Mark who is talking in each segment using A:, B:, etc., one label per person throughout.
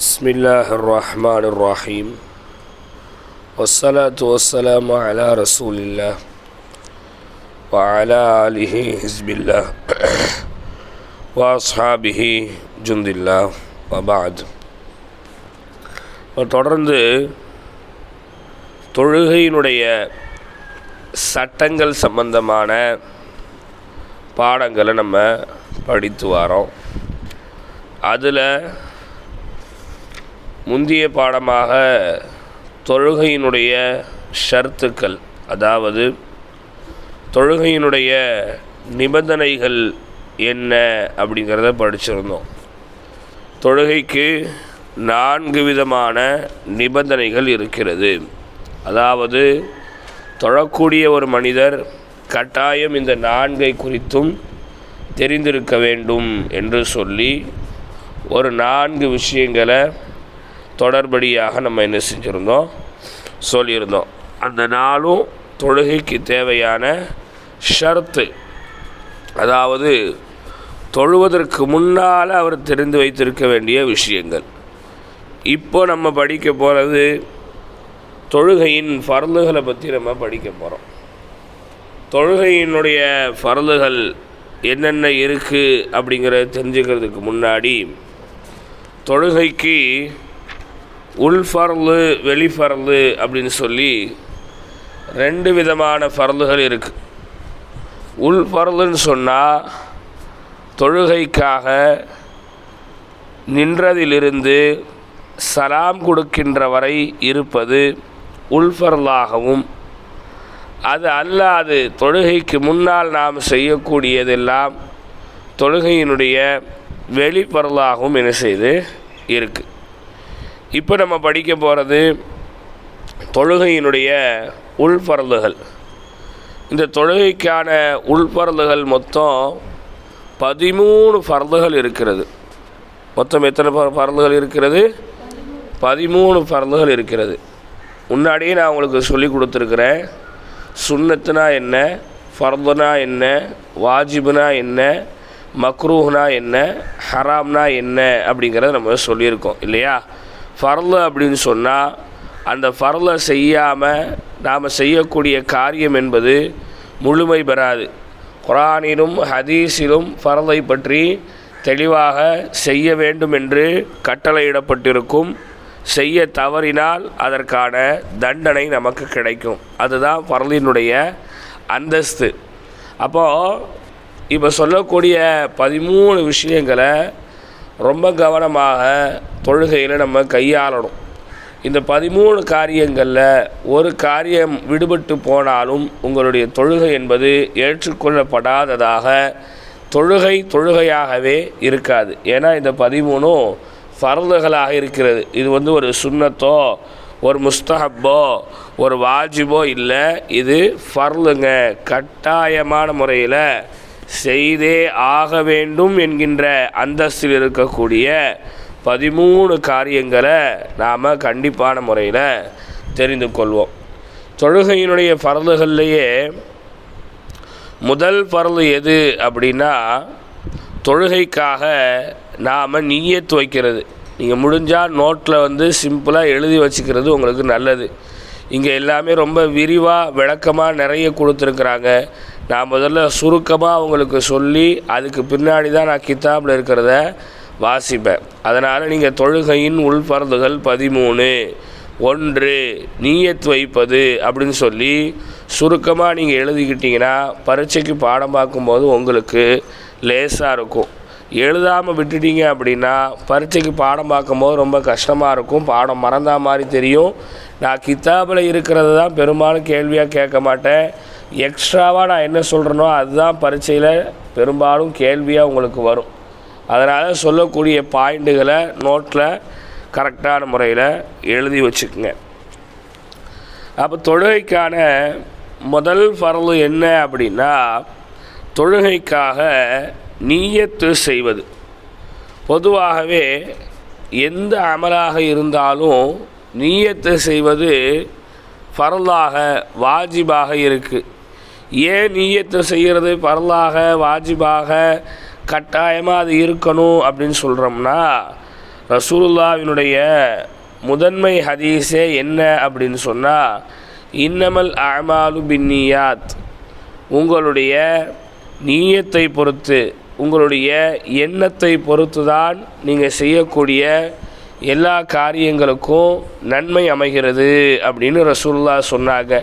A: بسم الله الرحمن الرحيم والصلاة والسلام على رسول الله وعلى آله حزب الله وأصحابه جند الله وبعد. தொடர்ந்து தொழுகையினுடைய சட்டங்கள் சம்பந்தமான பாடங்களை நம்ம படித்து வரோம். அதில் முந்திய பாடமாக தொழுகையினுடைய ஷர்த்துக்கள், அதாவது தொழுகையினுடைய நிபந்தனைகள் என்ன அப்படிங்கிறத படிச்சிருந்தோம். தொழுகைக்கு 4 விதமான நிபந்தனைகள் இருக்கிறது. அதாவது தொழக்கூடிய ஒரு மனிதர் கட்டாயம் இந்த 4 குறித்தும் தெரிந்திருக்க வேண்டும் என்று சொல்லி ஒரு 4 விஷயங்களை தொடர்படியாக நம்ம என்ன செஞ்சுருந்தோம், சொல்லியிருந்தோம். அந்த 4ம் தொழுகைக்கு தேவையான ஷர்த்து, அதாவது தொழுவதற்கு முன்னால் அவர் தெரிந்து வைத்திருக்க வேண்டிய விஷயங்கள். இப்போ நம்ம படிக்க போகிறது தொழுகையின் ஃபர்லுகளை பற்றி நம்ம படிக்க போகிறோம். தொழுகையினுடைய ஃபர்லுகள் என்னென்ன இருக்குது அப்படிங்கிறத தெரிஞ்சுக்கிறதுக்கு முன்னாடி தொழுகைக்கு உள் ஃபர்லு வெளி ஃபர்லு அப்படின்னு சொல்லி 2 விதமான ஃபர்லுகள் இருக்குது. உள் ஃபர்லுன்னு சொன்னால் தொழுகைக்காக நின்றதிலிருந்து சலாம் கொடுக்கின்ற வரை இருப்பது உள் ஃபர்லாகவும், அது அல்லாது தொழுகைக்கு முன்னால் நாம் செய்யக்கூடியதெல்லாம் தொழுகையினுடைய வெளி ஃபர்லாகவும் என்ன செய்து இருக்குது. இப்போ நம்ம படிக்க போகிறது தொழுகையினுடைய உள் ஃபர்லுகள். இந்த தொழுகைக்கான உள் ஃபர்லுகள் மொத்தம் 13 ஃபர்லுகள் இருக்கிறது. மொத்தம் எத்தனை ஃபர்லுகள் இருக்கிறது? 13 ஃபர்லுகள் இருக்கிறது. முன்னாடியே நான் உங்களுக்கு சொல்லி கொடுத்துருக்குறேன். சுன்னத்துனா என்ன, ஃபர்துனா என்ன, வாஜிபுனா என்ன, மக்ரூஹ்னா என்ன, ஹராம்னா என்ன அப்படிங்கிறத நம்ம சொல்லியிருக்கோம் இல்லையா. ஃபர்லு அப்படின்னு சொன்னால் அந்த ஃபர்லை செய்யாமல் நாம் செய்யக்கூடிய காரியம் என்பது முழுமை பெறாது. குர்ஆனிலும் ஹதீஸிலும் ஃபர்லை பற்றி தெளிவாக செய்ய வேண்டும் என்று கட்டளையிடப்பட்டிருக்கும். செய்ய தவறினால் அதற்கான தண்டனை நமக்கு கிடைக்கும். அதுதான் ஃபர்லினுடைய அந்தஸ்து. அப்போது இப்போ சொல்லக்கூடிய 13 விஷயங்களை ரொம்ப கவனமாக தொழுகையில் நம்ம கையாளணும். இந்த 13 காரியங்களில் ஒரு காரியம் விடுபட்டு போனாலும் உங்களுடைய தொழுகை என்பது ஏற்றுக்கொள்ளப்படாததாக தொழுகையாகவே இருக்காது. ஏன்னா இந்த 13ம் ஃபர்லுகளாக இருக்கிறது. இது ஒரு சுன்னத்தோ ஒரு முஸ்தஹப்போ ஒரு வாஜிபோ இல்லை, இது ஃபர்லுங்க. கட்டாயமான முறையில் செய்தே ஆக வேண்டும் என்கின்ற அந்தஸ்தில் இருக்கக்கூடிய 13 காரியங்களை நாம் கண்டிப்பான முறையில் தெரிந்து கொள்வோம். தொழுகையினுடைய ஃபர்லுகள்லேயே முதல் ஃபர்லு எது அப்படின்னா, தொழுகைக்காக நாம் நிய்யத் வைக்கிறது. நீங்கள் முடிஞ்சால் நோட்டில் சிம்பிளாக எழுதி வச்சுக்கிறது உங்களுக்கு நல்லது. இங்கே எல்லாமே ரொம்ப விரிவாக விளக்கமாக நிறைய கொடுத்துருக்குறாங்க. நான் முதல்ல சுருக்கமாக அவங்களுக்கு சொல்லி அதுக்கு பின்னாடி தான் நான் கித்தாபில் இருக்கிறத வாசிப்பேன். அதனால் நீங்கள் தொழுகையின் உள் ஃபர்லுகள் 13, 1 நிய்யத் வைப்பது அப்படின்னு சொல்லி சுருக்கமாக நீங்கள் எழுதிக்கிட்டிங்கன்னா பரீட்சைக்கு பாடம் பார்க்கும்போது உங்களுக்கு லேசாக இருக்கும். எழுதாமல் விட்டுட்டீங்க அப்படின்னா பரீட்சைக்கு பாடம் பார்க்கும்போது ரொம்ப கஷ்டமாக இருக்கும். பாடம் மறந்தா மாதிரி தெரியும். நான் கித்தாபில் இருக்கிறத தான் பெரும்பாலும் கேள்வியாக கேட்க மாட்டேன். எக்ஸ்ட்ராவாக நான் என்ன சொல்கிறேனோ அதுதான் பரீட்சையில் பெரும்பாலும் கேள்வியாக உங்களுக்கு வரும். அதனால் சொல்லக்கூடிய பாயிண்ட்டுகளை நோட்டில் கரெக்டான முறையில் எழுதி வச்சுக்கோங்க. அப்போ தொழுகைக்கான முதல் ஃபர்லு என்ன அப்படின்னா, தொழுகைக்காக நிய்யத்து செய்வது. பொதுவாகவே எந்த அமலாக இருந்தாலும் நிய்யத்து செய்வது ஃபர்லாக வாஜிபாக இருக்குது. ஏன் நிய்யத்து செய்கிறது ஃபர்லாக வாஜிபாக கட்டாயமாக அது இருக்கணும் அப்படின்னு சொல்கிறோம்னா, ரசூலுல்லாஹ்வினுடைய முதன்மை ஹதீஸே என்ன அப்படின்னு சொன்னால், இன்னமல் அமாலு பின்னியாத், உங்களுடைய நீயத்தை பொறுத்து, உங்களுடைய எண்ணத்தை பொறுத்து தான் நீங்கள் செய்யக்கூடிய எல்லா காரியங்களுக்கும் நன்மை அமைகிறது அப்படின்னு ரசூலுல்லாஹ் சொன்னாங்க.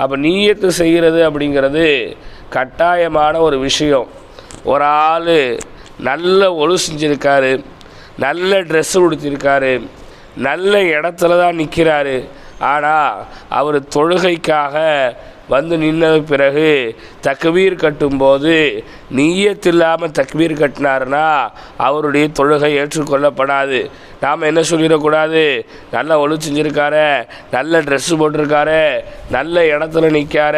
A: அப்போ நீயத்து செய்கிறது அப்படிங்கிறது கட்டாயமான ஒரு விஷயம். ஒரு ஆள் நல்ல ஒழு செஞ்சுருக்காரு, நல்ல ட்ரெஸ்ஸு உடுத்திருக்காரு, நல்ல இடத்துல தான் நிற்கிறாரு, ஆனால் அவர் தொழுகைக்காக வந்து நின்ன பிறகு தக்பீர் கட்டும்போது நீயத்தில்லாமல் தக்பீர் கட்டினாருன்னா அவருடைய தொழுகை ஏற்றுக்கொள்ளப்படாது. நாம் என்ன சொல்லிடக்கூடாது, நல்லா ஒழு செஞ்சுருக்காரு, நல்ல ட்ரெஸ்ஸு போட்டிருக்காரு, நல்ல இடத்துல நிற்கார,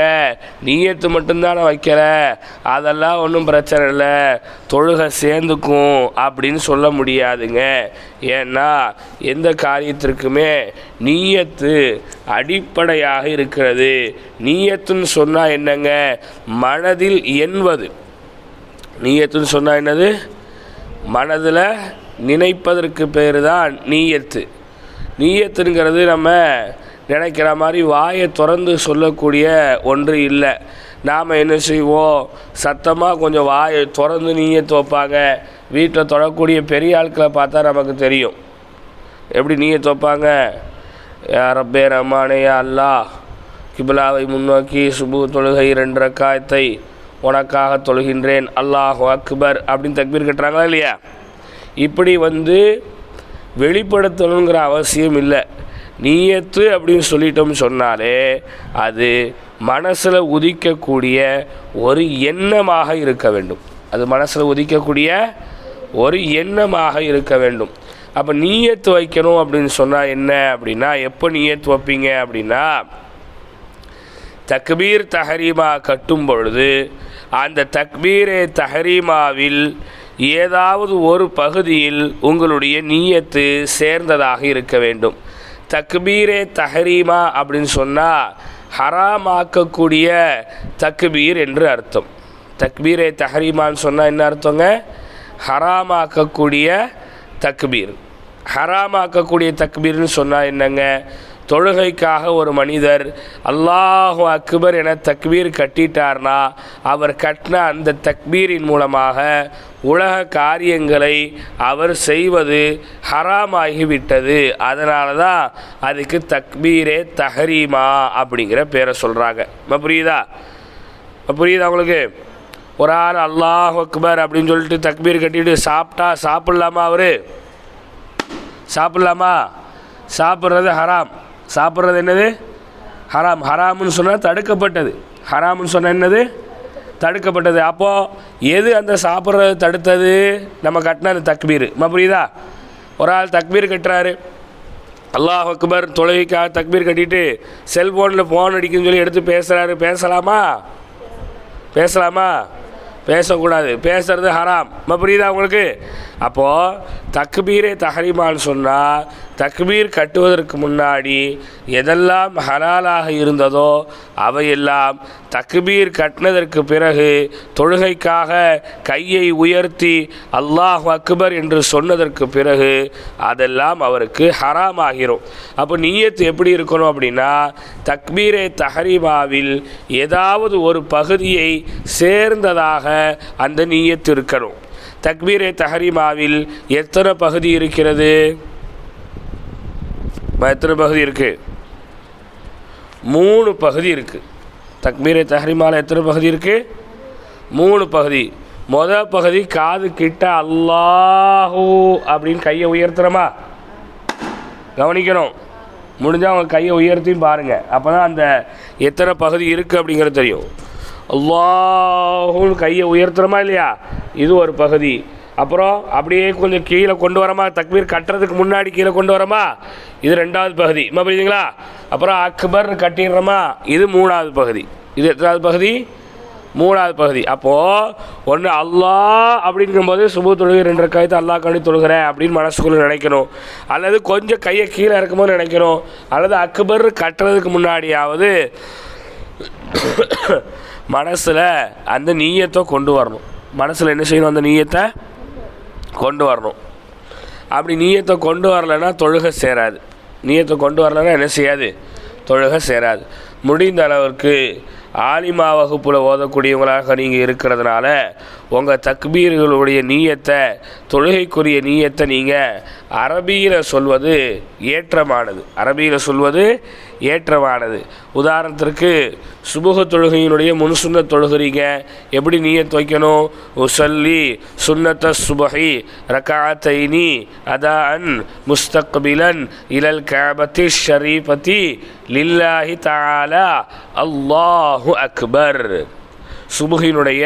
A: நீயத்து மட்டும்தானே வைக்கிற, அதெல்லாம் ஒன்றும் பிரச்சனை இல்லை, தொழுகை சேர்ந்துக்கும் அப்படின்னு சொல்ல முடியாதுங்க. ஏன்னா எந்த காரியத்திற்குமே நீயத்து அடிப்படையாக இருக்கிறது. நீயத்துன்னு சொன்னால் என்னங்க, மனதில் எண்ணுவது. நீயத்துன்னு சொன்னால் என்னது, மனதில் நினைப்பதற்கு பேர் தான் நீயத்து. நீயத்துங்கிறது நம்ம நினைக்கிற மாதிரி வாயை திறந்து சொல்லக்கூடிய ஒன்று இல்லை. நாம் என்ன செய்வோம், சத்தமாக கொஞ்சம் வாயை திறந்து நீயத்து வைப்பாங்க. வீட்டில் தொடக்கூடிய பெரிய ஆட்களை பார்த்தா நமக்கு தெரியும் எப்படி நீயத்து வைப்பாங்க. யா ரப்பே ரஹ்மானே யா அல்லாஹ், கிபிலாவை முன்னோக்கி சுபு தொழுகை 2 ரக்காயத்தை உனக்காக தொழுகின்றேன், அல்லாஹு அக்பர் அப்படின்னு தக்பீர் கட்டுறாங்களா இல்லையா? இப்படி வெளிப்படுத்தணுங்கிற அவசியம் இல்லை. நீயத்து அப்படின்னு சொல்லிட்டோம்னு சொன்னாலே அது மனசில் உதிக்கக்கூடிய ஒரு எண்ணமாக இருக்க வேண்டும். அது மனசில் உதிக்கக்கூடிய ஒரு எண்ணமாக இருக்க வேண்டும். அப்போ நீயத்து வைக்கணும் அப்படின்னு சொன்னால் என்ன அப்படின்னா, எப்போ நீயத்து வைப்பீங்க அப்படின்னா, தக்பீர் தஹரீமா கட்டும் பொழுது அந்த தக்பீரே தஹரீமாவில் ஏதாவது ஒரு பகுதியில் உங்களுடைய நீயத்து சேர்ந்ததாக இருக்க வேண்டும். தக்பீரே தஹரீமா அப்படின்னு சொன்னால் ஹராமாக்கக்கூடிய தக்பீர் என்று அர்த்தம். தக்பீரே தஹரீமான்னு சொன்னால் என்ன அர்த்தங்க, ஹராமாக்கக்கூடிய தக்பீர். ஹராமாக்கக்கூடிய தக்பீர்னு சொன்னால் என்னங்க, தொழுகைக்காக ஒரு மனிதர் அல்லாஹு அக்பர் என தக்பீர் கட்டிட்டார்னா அவர் கட்டின அந்த தக்பீரின் மூலமாக உலக காரியங்களை அவர் செய்வது ஹராமாகிவிட்டது. அதனால தான் அதுக்கு தக்பீரே தஹரீமா அப்படிங்கிற பேரை சொல்கிறாங்க. புரியுதா? புரியுதா உங்களுக்கு? ஒரு ஆள் அல்லாஹு அக்பர் அப்படின்னு சொல்லிட்டு தக்பீர் கட்டிட்டு சாப்பிட்லாமா? அவர் சாப்பிட்லாமா? சாப்பிட்றது ஹராம். சாப்பிட்றது என்னது? ஹராம். ஹராம்னு சொன்னால் தடுக்கப்பட்டது. ஹராம்னு சொன்னால் என்னது? தடுக்கப்பட்டது. அப்போது எது அந்த சாப்பிட்றது தடுத்தது? நம்ம கட்டின அந்த தக்பீர். புரியுதா? ஒரு ஆள் தக்பீர் கட்டுறாரு, அல்லாஹ் அக்பர் தொழுகைக்காக தக்பீர் கட்டிட்டு செல்ஃபோனில் ஃபோன் அடிக்குன்னு சொல்லி எடுத்து பேசுகிறாரு. பேசலாமா? பேசக்கூடாது. பேசுறது ஹராம். புரியுதா உங்களுக்கு? அப்போது தக்பீரே தஹரீமான்னு சொன்னால் தக்பீர் கட்டுவதற்கு முன்னாடி எதெல்லாம் ஹலாலாக இருந்ததோ அவையெல்லாம் தக்பீர் கட்டினதற்கு பிறகு தொழுகைக்காக கையை உயர்த்தி அல்லாஹ் அக்பர் என்று சொன்னதற்கு பிறகு அதெல்லாம் அவருக்கு ஹராம் ஆகிரும். அப்போ நீயத்து எப்படி இருக்கணும் அப்படின்னா, தக்பீரே தஹரீமாவில் ஏதாவது ஒரு பகுதியை சேர்ந்ததாக அந்த நீயத்து இருக்கணும். தக்பீரே தஹரீமாவில் எத்தனை பகுதி இருக்கிறது? எத்தனை பகுதி இருக்குது? 3 பகுதி இருக்குது. தக்பீரே தஹரீமாவில் எத்தனை பகுதி இருக்குது? 3 பகுதி. முதல் பகுதி காது கிட்ட அல்லாஹூ அப்படின்னு கையை உயர்த்துறோமா? கவனிக்கணும். முடிஞ்சால் அவங்க கையை உயர்த்தியும் பாருங்கள். அப்போ தான் அந்த எத்தனை பகுதி இருக்குது அப்படிங்கிறது தெரியும். அல்லாஹூன்னு கையை உயர்த்துறோமா இல்லையா? இது ஒரு பகுதி. அப்புறம் அப்படியே கொஞ்சம் கீழே கொண்டு வரமா, தக்பீர் கட்டுறதுக்கு முன்னாடி கீழே கொண்டு வரமா, இது 2வது பகுதி. புரியுதுங்களா? அப்புறம் அக்பர் கட்டிடுறோமா, இது 3வது பகுதி. இது எத்தனாவது பகுதி? 3வது பகுதி. அப்போது ஒன்று அல்லாஹ் அப்படிங்கும்போது சுபு தொழுகை 2 ரக்காயத்தை அல்லாஹ் கண்டி தொழுகிறேன் அப்படின்னு மனசுக்குள்ளே நினைக்கணும். அல்லது கொஞ்சம் கையை கீழே இருக்கும்போது நினைக்கணும். அல்லது அக்பர் கட்டுறதுக்கு முன்னாடியாவது மனசில் அந்த நீயத்தை கொண்டு வரணும். மனசில் என்ன செய்யணும்? அந்த நீயத்தை கொண்டு வரணும். அப்படி நீயத்தை கொண்டு வரலைன்னா தொழுகை சேராது. நீயத்தை கொண்டு வரலைன்னா என்ன செய்யாது? தொழுகை சேராது. முடிந்த அளவிற்கு ஆலிமா வகுப்பில் ஓதக்கூடியவங்களாக நீங்கள் இருக்கிறதுனால உங்கள் தக்பீர்களுடைய நீயத்தை, தொழுகைக்குரிய நீயத்தை நீங்கள் அரபியில் சொல்வது ஏற்றமானது. அரபியில் சொல்வது ஏற்றமானது. உதாரணத்திற்கு சுபுக தொழுகையினுடைய முன்சுன்னத் தொழுகிறீங்க, எப்படி நீயத் வைக்கணும்? உசல்லி சுன்னத்த சுபஹி ரகாத்தைனி அதான் முஸ்தக்பிலன் இலல் கஅபத்தி ஷரீஃபத்தி லில்லாஹி தஆலா அல்லாஹு அக்பர். சுபுகினுடைய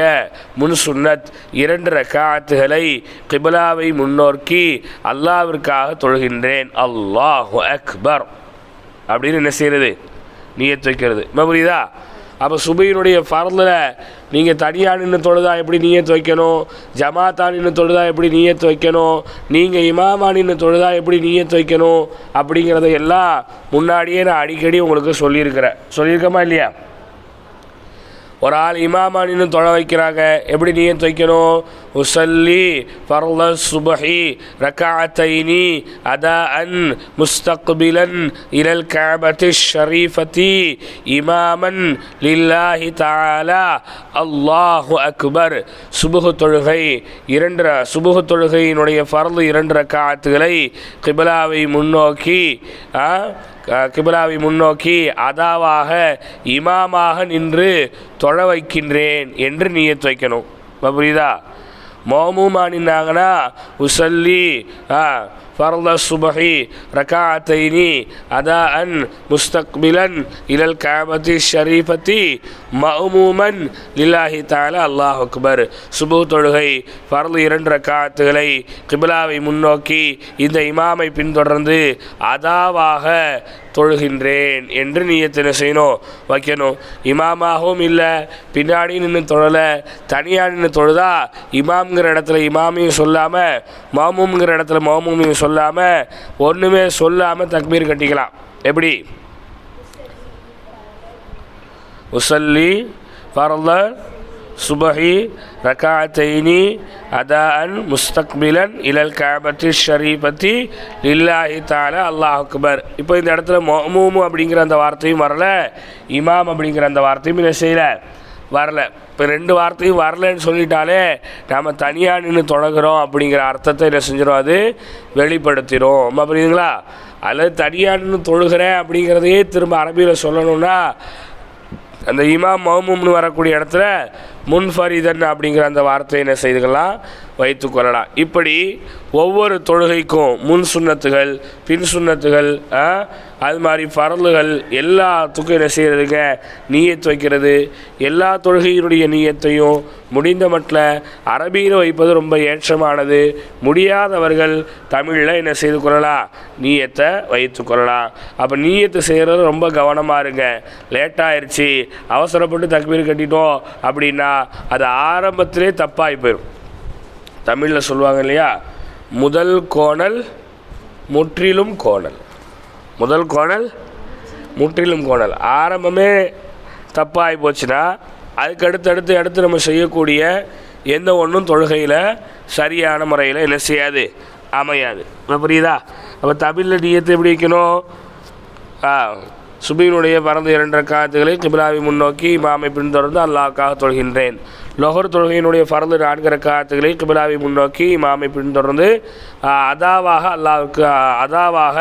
A: முன்சுன்னத் 2 ரக்காத்துகளை கிப்லாவை முன்னோக்கி அல்லாஹ்விற்காக தொழுகின்றேன், அல்லாஹு அக்பர் அப்படின்னு என்ன செய்கிறது? நியத் வைக்கிறது. புரியுதா? அப்போ சுபையினுடைய ஃபர்லில் நீங்கள் தனியாக நின்று தொழுதா எப்படி நியத் வைக்கணும், ஜமாத்தா நின்று தொழுதா எப்படி நியத் வைக்கணும், நீங்கள் இமாமா நின்று தொழுதா எப்படி நியத் வைக்கணும் அப்படிங்கிறத எல்லாம் முன்னாடியே நான் அடிக்கடி உங்களுக்கு சொல்லியிருக்கமா இல்லையா? ஒரு ஆள் இமாமா நின்று தொழ வைக்கிறாங்க, எப்படி நியத் வைக்கணும்? உசல்லி ஃபர்ல சுபஹி ரகாத்தைனி அதான் முஸ்தக்பிலன் இலல் கஅபத்தி ஷரீஃபத்தி இமாமன் லில்லாஹி தஆலா அல்லாஹு அக்பர். சுபுஹ் தொழுகை 2 சுபுஹ் தொழுகையினுடைய ஃபர்ல் 2 ரக்காத்துகளை கிப்லாவை முன்னோக்கி அதாவாக இமாமாக நின்று தொழ வைக்கின்றேன் என்று நியத் வைக்கணும். புரியுதா? மௌமூமா நின்னாங்கன்னா உசல்லி ஃபர்ல சுபஹி ரகாத்தைனி அதான் முஸ்தக்பிலன் இலல் கஅபத்தி ஷரீஃபத்தி மஅமூமன் லில்லாஹி தஆலா அல்லாஹு அக்பர். சுபஹ் தொழுகை ஃபர்ல் 2 ரக்காத்துகளை கிப்லாவை முன்னோக்கி இந்த இமாமை பின்தொடர்ந்து அதாவாக தொழுகின்றேன் என்று நியத்தினை செய்யணும், வைக்கணும். இமாமாகவும் இல்லை, பின்னாடி நின்று தொழலை, தனியாக நின்று தொழுதா இமாம்ங்கிற இடத்துல இமாமையும் சொல்லாமல் மாமூம்ங்கிற இடத்துல மாமூமையும் சொல்லாமல் ஒன்றுமே சொல்லாமல் தக்பீர் கட்டிக்கலாம். எப்படி? உசல்லி ஃபர்ல சுபஹி ரகாத்தைனி அதான் முஸ்தக்பிலன் இலல் கஅபத்தி ஷரீஃபத்தி லில்லாஹி தஆலா அல்லாஹு அக்பர். இப்போ இந்த இடத்துல மஅமூம் அப்படிங்கிற அந்த வார்த்தையும் வரல, இமாம் அப்படிங்கிற அந்த வார்த்தையும் என்ன செய்யலை, வரல. இப்போ 2 வார்த்தையும் வரலன்னு சொல்லிட்டாலே நாம் தனியாக நின்று தொடங்குறோம் அப்படிங்கிற அர்த்தத்தை என்ன செஞ்சிடும், அது வெளிப்படுத்திடும். புரியுதுங்களா? அல்லது தனியாக நின்று தொழுகிறேன் அப்படிங்கிறதையே திரும்ப அரபியில் சொல்லணும்னா அந்த இமாம் மௌமூம்னு வரக்கூடிய இடத்துல முன்ஃபரிதன் அப்படிங்கிற அந்த வார்த்தையை என்ன செய்துக்கலாம், வைத்து கொள்ளலாம். இப்படி ஒவ்வொரு தொழுகைக்கும் முன் சுன்னத்துகள், பின் சுன்னத்துகள், அது மாதிரி ஃபர்லுகள் எல்லாத்துக்கும் என்ன செய்கிறதுங்க, நீயத் வைக்கிறது. எல்லா தொழுகையினுடைய நீயத்தையும் முடிந்த மட்டில் அரபியில் வைப்பது ரொம்ப ஏற்றமானது. முடியாதவர்கள் தமிழில் என்ன செய்து கொள்ளலாம், நீயத்தை வைத்து கொள்ளலாம். அப்போ நீயத்தை செய்கிறது ரொம்ப கவனமாக இருங்க. லேட்டாகிருச்சு, அவசரப்பட்டு தக்பீர் கட்டிட்டோம் அப்படின்னா அது ஆரம்பத்திலே தப்பாகி போயிடும். தமிழில் சொல்லுவாங்க இல்லையா, முதல் கோணல் முற்றிலும் கோணல், முதல் கோணல் முற்றிலும் கோணல். ஆரம்பமே தப்பாகி போச்சுன்னா அதுக்கு அடுத்து நம்ம செய்யக்கூடிய எந்த ஒன்றும் தொழுகையில் சரியான முறையில் என்ன செய்யாது, அமையாது. புரியுதா? அப்போ தமிழில் நியத்தை எப்படி வைக்கணும்? சுபீனுடைய பறந்து 2 ரக்காத்துகளை கிப்லாவை முன்னோக்கி இமாமை பின்தொடர்ந்து அல்லாஹ்வுக்காக தொழுகின்றேன். லொஹர் தொழுகையினுடைய ஃபர்து 4 ரக்காத்துகளை கிப்லாவை முன்னோக்கி இமாமை பின்தொடர்ந்து அதாவாக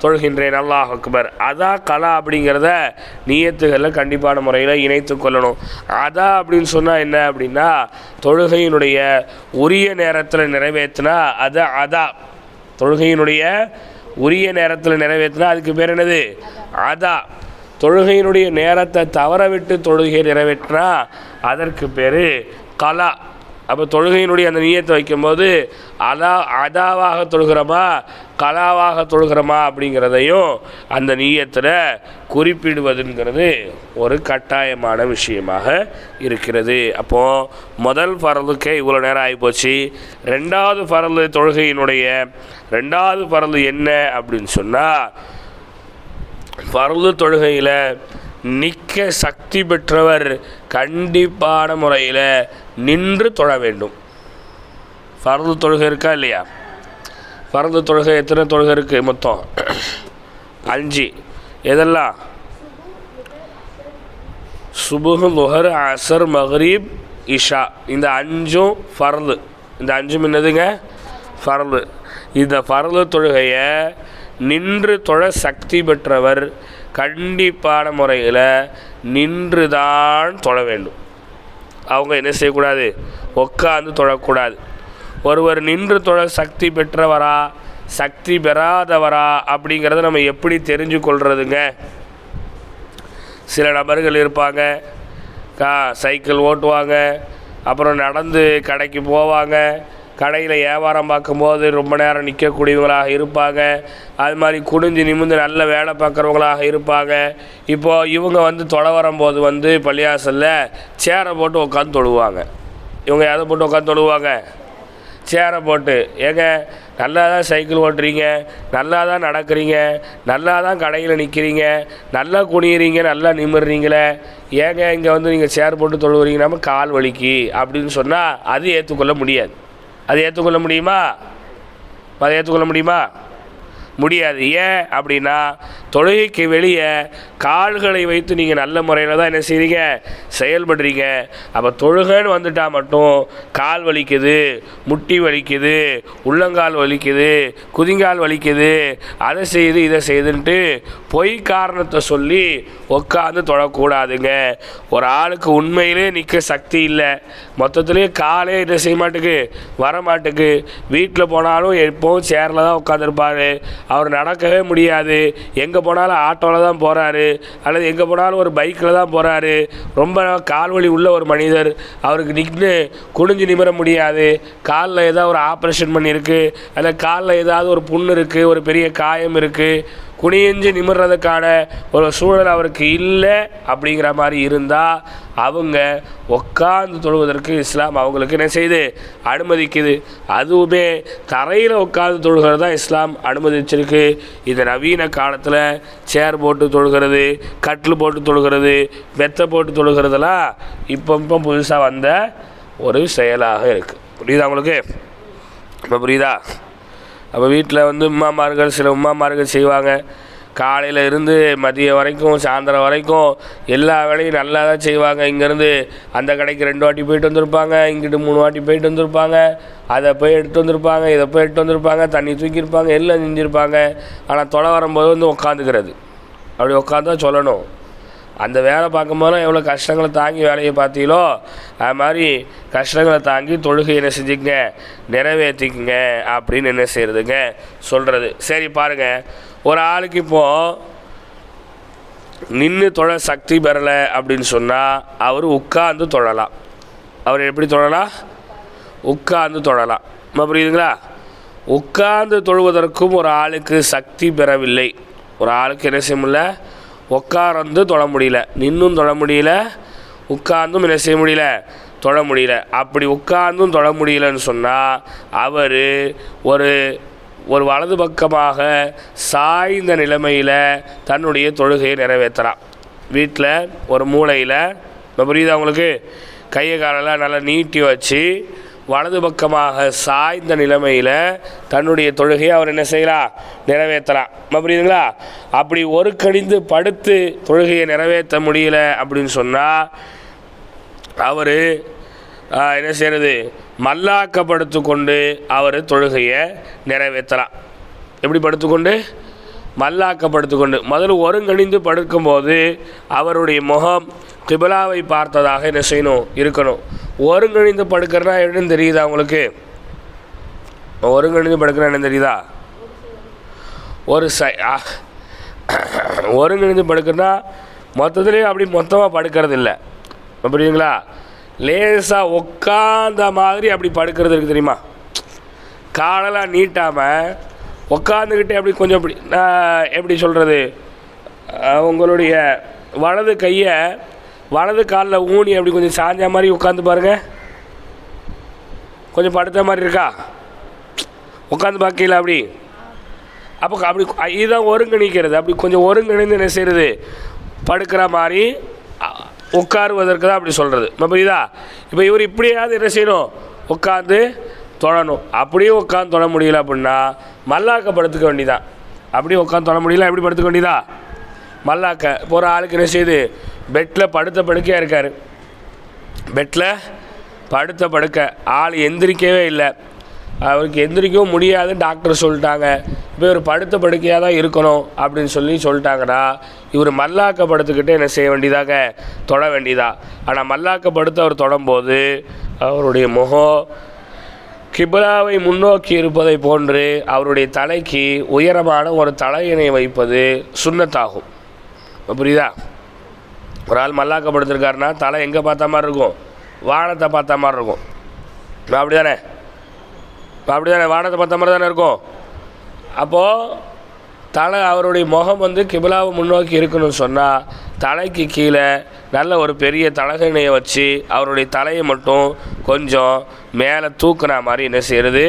A: தொழுகின்றேன், அல்லாஹ் அக்பர். அதா கலா அப்படிங்கிறத நியத்துகளில் கண்டிப்பான முறையில் இணைத்து கொள்ளணும். அதா அப்படின்னு சொன்னால் என்ன அப்படின்னா, தொழுகையினுடைய உரிய நேரத்தில் நிறைவேற்றினா அது அதா. தொழுகையினுடைய உரிய நேரத்தில் நிறைவேற்றினா அதுக்கு பேர் என்னது, அதா. தொழுகையினுடைய நேரத்தை தவற விட்டு தொழுகை நிறைவேற்றினா அதற்கு பேர் கலா. அப்போ தொழுகையினுடைய அந்த நியத்தை வைக்கும்போது அதாவாக தொழுகிறோமா கலாவாக தொழுகிறோமா அப்படிங்கிறதையும் அந்த நியத்தில் குறிப்பிடுவதுங்கிறது ஒரு கட்டாயமான விஷயமாக இருக்கிறது. அப்போது முதல் ஃபர்லுக்கே இவ்வளோ நேரம் ஆகிப்போச்சு. 2வது ஃபர்லு தொழுகையினுடைய 2வது ஃபர்லு என்ன அப்படின்னு சொன்னால், ஃபர்லு தொழுகையில் நிற்க சக்தி பெற்றவர் கண்டிப்பான முறையில் நின்று தொழ வேண்டும். ஃபர்து தொழுகை இருக்கா இல்லையா? பரந்து தொழுகை எத்தனை தொழுகை இருக்குது மொத்தம்? 5. எதெல்லாம்? சுபுஹ், லுஹர், அசர், மக்ரிப், இஷா. இந்த 5ம் ஃபர்து. இந்த 5ம் என்னதுங்க? ஃபர்து. இந்த ஃபர்து தொழுகையை நின்று தொழ சக்தி பெற்றவர் கண்டிப்பான முறையில் நின்று தான் தொழ வேண்டும். அவங்க என்ன செய்யக்கூடாது? உட்காந்து தொழக்கூடாது. ஒருவர் நின்று தொழ சக்தி பெற்றவரா சக்தி பெறாதவரா அப்படிங்கிறத நம்ம எப்படி தெரிஞ்சு கொள்றதுங்க? சில நபர்கள் இருப்பாங்க, சைக்கிள் ஓட்டுவாங்க, அப்புறம் நடந்து கடைக்கு போவாங்க, கடையில் வியாபாரம் பார்க்கும்போது ரொம்ப நேரம் நிற்கக்கூடியவங்களாக இருப்பாங்க, அது மாதிரி குனிஞ்சு நிமிந்து நல்ல வேலை பார்க்குறவங்களாக இருப்பாங்க. இப்போது இவங்க தொலை வரும்போது பள்ளியாசலில் சேரை போட்டு உட்காந்து தொழுவாங்க. இவங்க எதை போட்டு உட்காந்து தொழுவாங்க? சேரை போட்டு. ஏங்க, நல்லா தான் சைக்கிள் ஓட்டுறீங்க, நல்லா தான் நடக்கிறீங்க, நல்லா தான் கடையில் நிற்கிறீங்க, நல்லா குனிகிறீங்க, நல்லா நிமிடுறீங்களே, ஏங்க இங்கே நீங்கள் சேர் போட்டு தொழுவுறீங்க, நம்ம கால் வலிக்கு அப்படின்னு சொன்னால் அது ஏற்றுக்கொள்ள முடியாது. அது ஏற்றுக்கொள்ள முடியுமா? அதை ஏற்றுக்கொள்ள முடியுமா? முடியாது. ஏன் அப்படின்னா, தொழுகைக்கு வெளியே கால்களை வைத்து நீங்கள் நல்ல முறையில் தான் என்ன செய்கிறீங்க? செயல்படுறீங்க. அப்போ தொழுகைன்னு வந்துட்டால் மட்டும் கால் வலிக்குது, முட்டி வலிக்குது, உள்ளங்கால் வலிக்குது, குதிங்கால் வலிக்குது, அதை செய்து இதை செய்துன்ட்டு பொய் காரணத்தை சொல்லி உட்காந்து தொழக்கூடாதுங்க. ஒரு ஆளுக்கு உண்மையிலே நிற்க சக்தி இல்லை, மொத்தத்துலேயே காலே இதை செய்ய மாட்டுக்கு, வர மாட்டுக்கு, வீட்டில் போனாலும் எப்போவும் சேரில் தான் உட்காந்துருப்பார், அவர் நடக்கவே முடியாது, எங்கே போனாலும் ஆட்டோவில் தான் போகிறாரு, அல்லது எங்கே போனாலும் ஒரு பைக்கில் தான் போகிறாரு, ரொம்ப கால்வலி உள்ள ஒரு மனிதர், அவருக்கு நின்று குனிஞ்சு நிமிர முடியாது, காலில் ஏதாவது ஒரு ஆப்ரேஷன் பண்ணியிருக்கு, அல்லது காலில் ஏதாவது ஒரு புண்ணு இருக்குது, ஒரு பெரிய காயம் இருக்குது, குனிஞ்சு நிமிர்றதுக்கான ஒரு சூழல் அவருக்கு இல்லை அப்படிங்கிற மாதிரி இருந்தால் அவங்க உட்காந்து தொழுவதற்கு இஸ்லாம் அவங்களுக்கு என்ன செய்யுது? அனுமதிக்குது. அதுவுமே தரையில் உட்காந்து தொழுகிறது தான் இஸ்லாம் அனுமதிச்சிருக்கு. இந்த நவீன காலத்தில் சேர் போட்டு தொழுகிறது, கட்டில் போட்டு தொழுகிறது, மெத்தை போட்டு தொழுகிறதெல்லாம் இப்போ புதுசாக வந்த ஒரு செயலாக இருக்குது. புரியுதா உங்களுக்கு? இப்போ புரியுதா? அப்போ வீட்டில் உம்மாமார்கள், சில உம்மாமார்கள் செய்வாங்க, காலையில் இருந்து மதியம் வரைக்கும் சாயந்தரம் வரைக்கும் எல்லா வேலையும் நல்லா தான் செய்வாங்க. இங்கேருந்து அந்த கடைக்கு 2 வாட்டி போயிட்டு வந்திருப்பாங்க, இங்கிட்டு 3 வாட்டி போயிட்டு வந்திருப்பாங்க, அதை போய் எடுத்து வந்திருப்பாங்க, இதை போய் எடுத்து வந்திருப்பாங்க, தண்ணி தூக்கியிருப்பாங்க, எல்லாம் செஞ்சுருப்பாங்க. ஆனால் தொலை வரும்போது உட்காந்துக்கிறது. அப்படி உட்காந்து தான் சொல்லணும். அந்த வேலை பார்க்கும்போதெல்லாம் எவ்வளோ கஷ்டங்களை தாங்கி வேலையை பார்த்தீங்களோ அது மாதிரி கஷ்டங்களை தாங்கி தொழுகை என்ன செஞ்சுக்கங்க? நிறைவேற்றிக்குங்க அப்படின்னு என்ன செய்கிறதுங்க? சொல்கிறது. சரி பாருங்கள், ஒரு ஆளுக்கு இப்போது நின்று தொழ சக்தி பெறலை அப்படின்னு சொன்னால் அவர் உட்கார்ந்து தொழலாம். அவர் எப்படி தொழலாம்? உட்கார்ந்து தொழலாம். புரியுதுங்களா? உட்கார்ந்து தொழுவதற்கும் ஒரு ஆளுக்கு சக்தி பெறவில்லை, ஒரு ஆளுக்கு என்ன செய்ய முடியல? உட்கார்ந்து தொழ முடியல, நின்றும் தொழ முடியல, உட்கார்ந்தும் என்ன செய்ய முடியல? தொழ முடியல. அப்படி உட்கார்ந்தும் தொழ முடியலன்னு சொன்னால் அவர் ஒரு வலது பக்கமாக சாய்ந்த நிலைமையில் தன்னுடைய தொழுகையை நிறைவேற்றலாம். வீட்டில் ஒரு மூலையில், புரியுதா உங்களுக்கு? கையை காலெல்லாம் நல்லா நீட்டி வச்சு வலது பக்கமாக சாய்ந்த நிலைமையில் தன்னுடைய தொழுகையை அவர் என்ன செய்யலாம்? நிறைவேற்றலாம். புரியுதுங்களா? அப்படி ஒரு கணிந்து படுத்து தொழுகையை நிறைவேற்ற முடியல அப்படின்னு சொன்னால் அவர் என்ன செய்கிறது? மல்லாக்கப்படுத்து கொண்டு அவர் தொழுகையை நிறைவேற்றலாம். எப்படி படுத்துக்கொண்டு? மல்லாக்கப்படுத்து கொண்டு. முதல்ல ஒருங்கிணைந்து படுக்கும்போது அவருடைய முகம் கிபிலாவை பார்த்ததாக என்ன செய்யணும்? இருக்கணும். ஒருங்கிணைந்து படுக்கிறனா என்னன்னு தெரியுதா உங்களுக்கு? ஒருங்கிணைந்து படுக்கிறா என்ன தெரியுதா? ஒருங்கிணைந்து படுக்கிறனா மொத்தத்துலேயே அப்படி மொத்தமாக படுக்கிறது இல்லை, புரியுதுங்களா? லேசாக உட்காந்த மாதிரி அப்படி படுக்கிறது இருக்குது தெரியுமா? காலெல்லாம் நீட்டாமல் உட்காந்துக்கிட்டே அப்படி கொஞ்சம் அப்படி, எப்படி சொல்கிறது, உங்களுடைய வலது கையை வலது காலில் ஊனி அப்படி கொஞ்சம் சாஞ்ச மாதிரி உட்காந்து பாருங்கள். கொஞ்சம் படுத்த மாதிரி இருக்கா? உட்காந்து பார்க்கல அப்படி. அப்போ அப்படி இதுதான் ஒருங்கிணைக்கிறது. அப்படி கொஞ்சம் ஒருங்கிணைந்து என்ன செய்கிறது? படுக்கிற மாதிரி உட்காருவதற்கு தான் அப்படி சொல்கிறது. புரியுதா? இப்போ இவர் இப்படியாவது என்ன செய்யணும்? உட்காந்து தொழணும். அப்படியே உட்காந்து தொழ முடியல அப்படின்னா மல்லாக்க படுத்துக்க வேண்டியதான். அப்படியே உட்காந்து தொழ முடியல, எப்படி படுத்துக்க வேண்டியதா? மல்லாக்க. இப்போ ஒரு ஆளுக்கு என்ன செய்யுது, பெட்டில் படுத்த படுக்கையாக இருக்கார், பெட்டில் படுத்த படுக்க, ஆள் எந்திரிக்கவே இல்லை, அவருக்கு எந்திரிக்கவும் முடியாதுன்னு டாக்டர் சொல்லிட்டாங்க. இப்போ இவர் படுத்த படுக்கையாக தான் இருக்கணும் அப்படின்னு சொல்லிட்டாங்கன்னா இவர் மல்லாக்க படுத்துக்கிட்டே என்ன செய்ய வேண்டியதாக, தொட வேண்டியதா. ஆனால் மல்லாக்க படுத்து அவர் தொடும்போது அவருடைய முகம் கிப்லாவை முன்னோக்கி இருப்பதை போன்று அவருடைய தலைக்கு உயரமான ஒரு தலையணை வைப்பது சுன்னத்தாகும். புரியுதா? ஒரு ஆள் மல்லாக்க படுத்திருக்காருன்னா தலை எங்கே பார்த்த மாதிரி இருக்கும், வானத்தை பார்த்த மாதிரி இருக்கும். அப்படி தானே வானத்தை பார்த்த மாதிரி தானே இருக்கும். அப்போது தலை, அவருடைய முகம் வந்து கிபிலாவை முன்னோக்கி இருக்கணும்னு சொன்னால் தலைக்கு கீழே நல்ல ஒரு பெரிய தலகணையை வச்சு அவருடைய தலையை மட்டும் கொஞ்சம் மேலே தூக்குன மாதிரி என்ன செய்கிறது,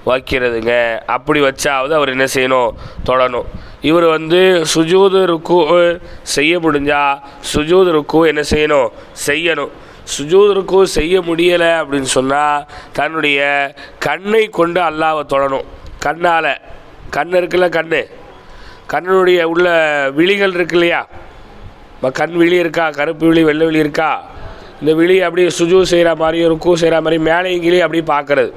A: வைக்கிறதுங்க. அப்படி வச்சாவது அவர் என்ன செய்யணும், தொடணும். இவர் வந்து சுஜூது ருக்கு செய்ய முடிஞ்சால் சுஜூது ருக்கு என்ன செய்யணும். சுஜூது ருக்கு செய்ய முடியலை அப்படின்னு சொன்னால் தன்னுடைய கண்ணை கொண்டு அல்லாஹ்வை தொடணும். கண்ணால், கண் இருக்குல்ல, கண்ணுடைய உள்ள விழிகள் இருக்கு இல்லையா, கண் விழி இருக்கா, கருப்பு விழி வெள்ளை விழி இருக்கா, இந்த விழி அப்படியே சுஜூ செய்கிற மாதிரியும் ருக்கு செய்கிற மாதிரி மேலையும் கீழே அப்படியே பார்க்குறது.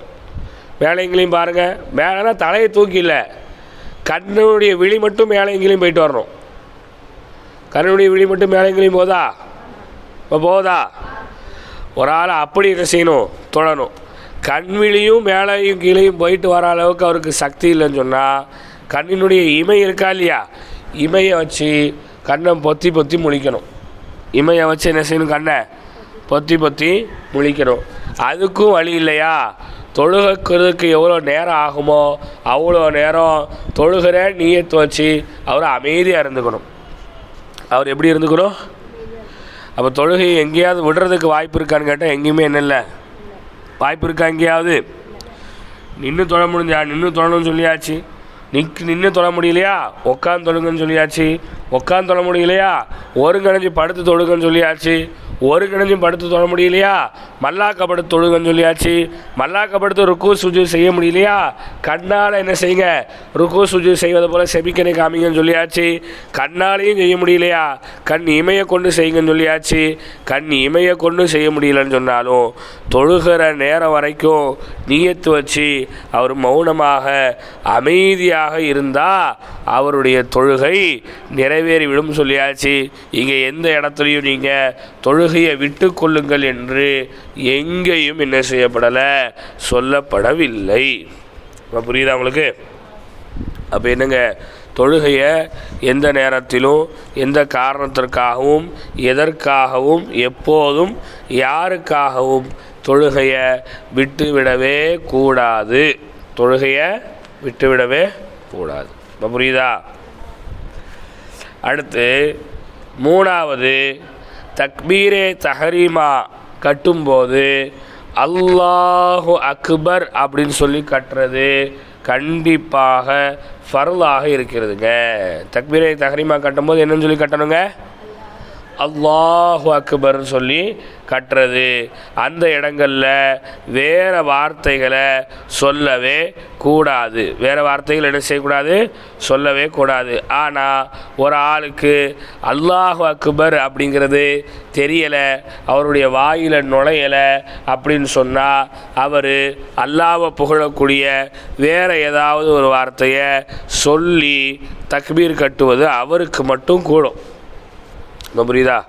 A: மேலையும் கீழையும் பாருங்கள், மேலேனா தலையை தூக்கி இல்லை, கண்ணுடைய விழி மட்டும் மேலையும் கீழையும் போயிட்டு வரணும். கண்ணுடைய விழி மட்டும் மேலையும் கீழையும் போதா ஒரு ஆள் அப்படி என்ன செய்யணும், தொடணும். கண் விழியும் மேலையும் கீழையும் போயிட்டு வர அளவுக்கு அவருக்கு சக்தி இல்லைன்னு சொன்னால் கண்ணினுடைய இமை இருக்கா இல்லையா, இமையை வச்சு கண்ணை பொத்தி முழிக்கணும். இமையை வச்சு என்ன செய்யணும், கண்ணை பொத்தி முழிக்கணும். அதுக்கும் வழி இல்லையா, தொழுகிறதுக்கு எவ்வளோ நேரம் ஆகுமோ அவ்வளோ நேரம் தொழுகிற நியத்து வச்சு அவர் அமைதியாக இருந்துக்கணும். அவர் எப்படி இருந்துக்கணும்? அப்போ தொழுகை எங்கேயாவது விடுறதுக்கு வாய்ப்பு இருக்கான்னு கேட்டால் எங்கேயுமே என்ன இல்லை, வாய்ப்பு இருக்கா? எங்கேயாவது நின்று தொழ முடிஞ்சா நின்று தொழணும்னு சொல்லியாச்சு, நின்று தொழ முடியலையா உட்காந்து தொழுங்கன்னு சொல்லியாச்சு, உட்காந்து தொழ முடியலையா ஒருங்கிணைஞ்சு படுத்து தொழுங்கன்னு சொல்லியாச்சு, ஒருங்கிணைஞ்சும் படுத்து தொழ முடியலையா மல்லாக்கப்படுத்து தொழுங்கன்னு சொல்லியாச்சு, மல்லாக்கப்படுத்து ருக்கு சுஜு செய்ய முடியலையா கண்ணால் என்ன செய்யுங்க, ருக்கு சுஜு செய்வதை போல் செபிக்கனை காமிங்கன்னு சொல்லியாச்சு, கண்ணாலையும் செய்ய முடியலையா கண் இமையை கொண்டு செய்யுங்கன்னு சொல்லியாச்சு. கண் இமையை கொண்டு செய்ய முடியலன்னு சொன்னாலும் தொழுகிற நேரம் வரைக்கும் நியத்து வச்சு அவர் மௌனமாக அமைதியாக இருந்தால் அவருடைய தொழுகை நிறைவேறிவிடும் சொல்லியாச்சு. இங்கே எந்த இடத்துலையும் நீங்கள் தொழுகையை விட்டு கொள்ளுங்கள் என்று எங்கேயும் என்ன செய்யப்படலை, சொல்லப்படவில்லை. புரியுதா உங்களுக்கு? அப்போ என்னங்க, தொழுகையை எந்த நேரத்திலும் எந்த காரணத்திற்காகவும் எதற்காகவும் எப்போதும் யாருக்காகவும் தொழுகையை விட்டுவிடவே கூடாது. தொழுகையை விட்டுவிடவே கூடாது. புரியுதா? அடுத்து மூணாவது, தக்பீரே தஹரீமா கட்டும்போது அல்லாஹு அக்பர் அப்படின்னு சொல்லி கட்டுறது கண்டிப்பாக ஃபர்லாக இருக்கிறதுங்க. தக்பீரே தஹரீமா கட்டும்போது என்னன்னு சொல்லி கட்டணுங்க, அல்லாஹு அக்பர்னு சொல்லி கட்டுறது. அந்த இடங்களில் வேறு வார்த்தைகளை சொல்லவே கூடாது. வேறு வார்த்தைகள் என்ன செய்யக்கூடாது, சொல்லவே கூடாது. ஆனால் ஒரு ஆளுக்கு அல்லாஹு அக்பர் அப்படிங்கிறது தெரியலை, அவருடைய வாயில் நுழையலை அப்படின்னு சொன்னால் அவர் அல்லாஹ்வை புகழக்கூடிய வேறு ஏதாவது ஒரு வார்த்தையை சொல்லி தக்பீர் கட்டுவது அவருக்கு மட்டும் கூடும். புரியுதா?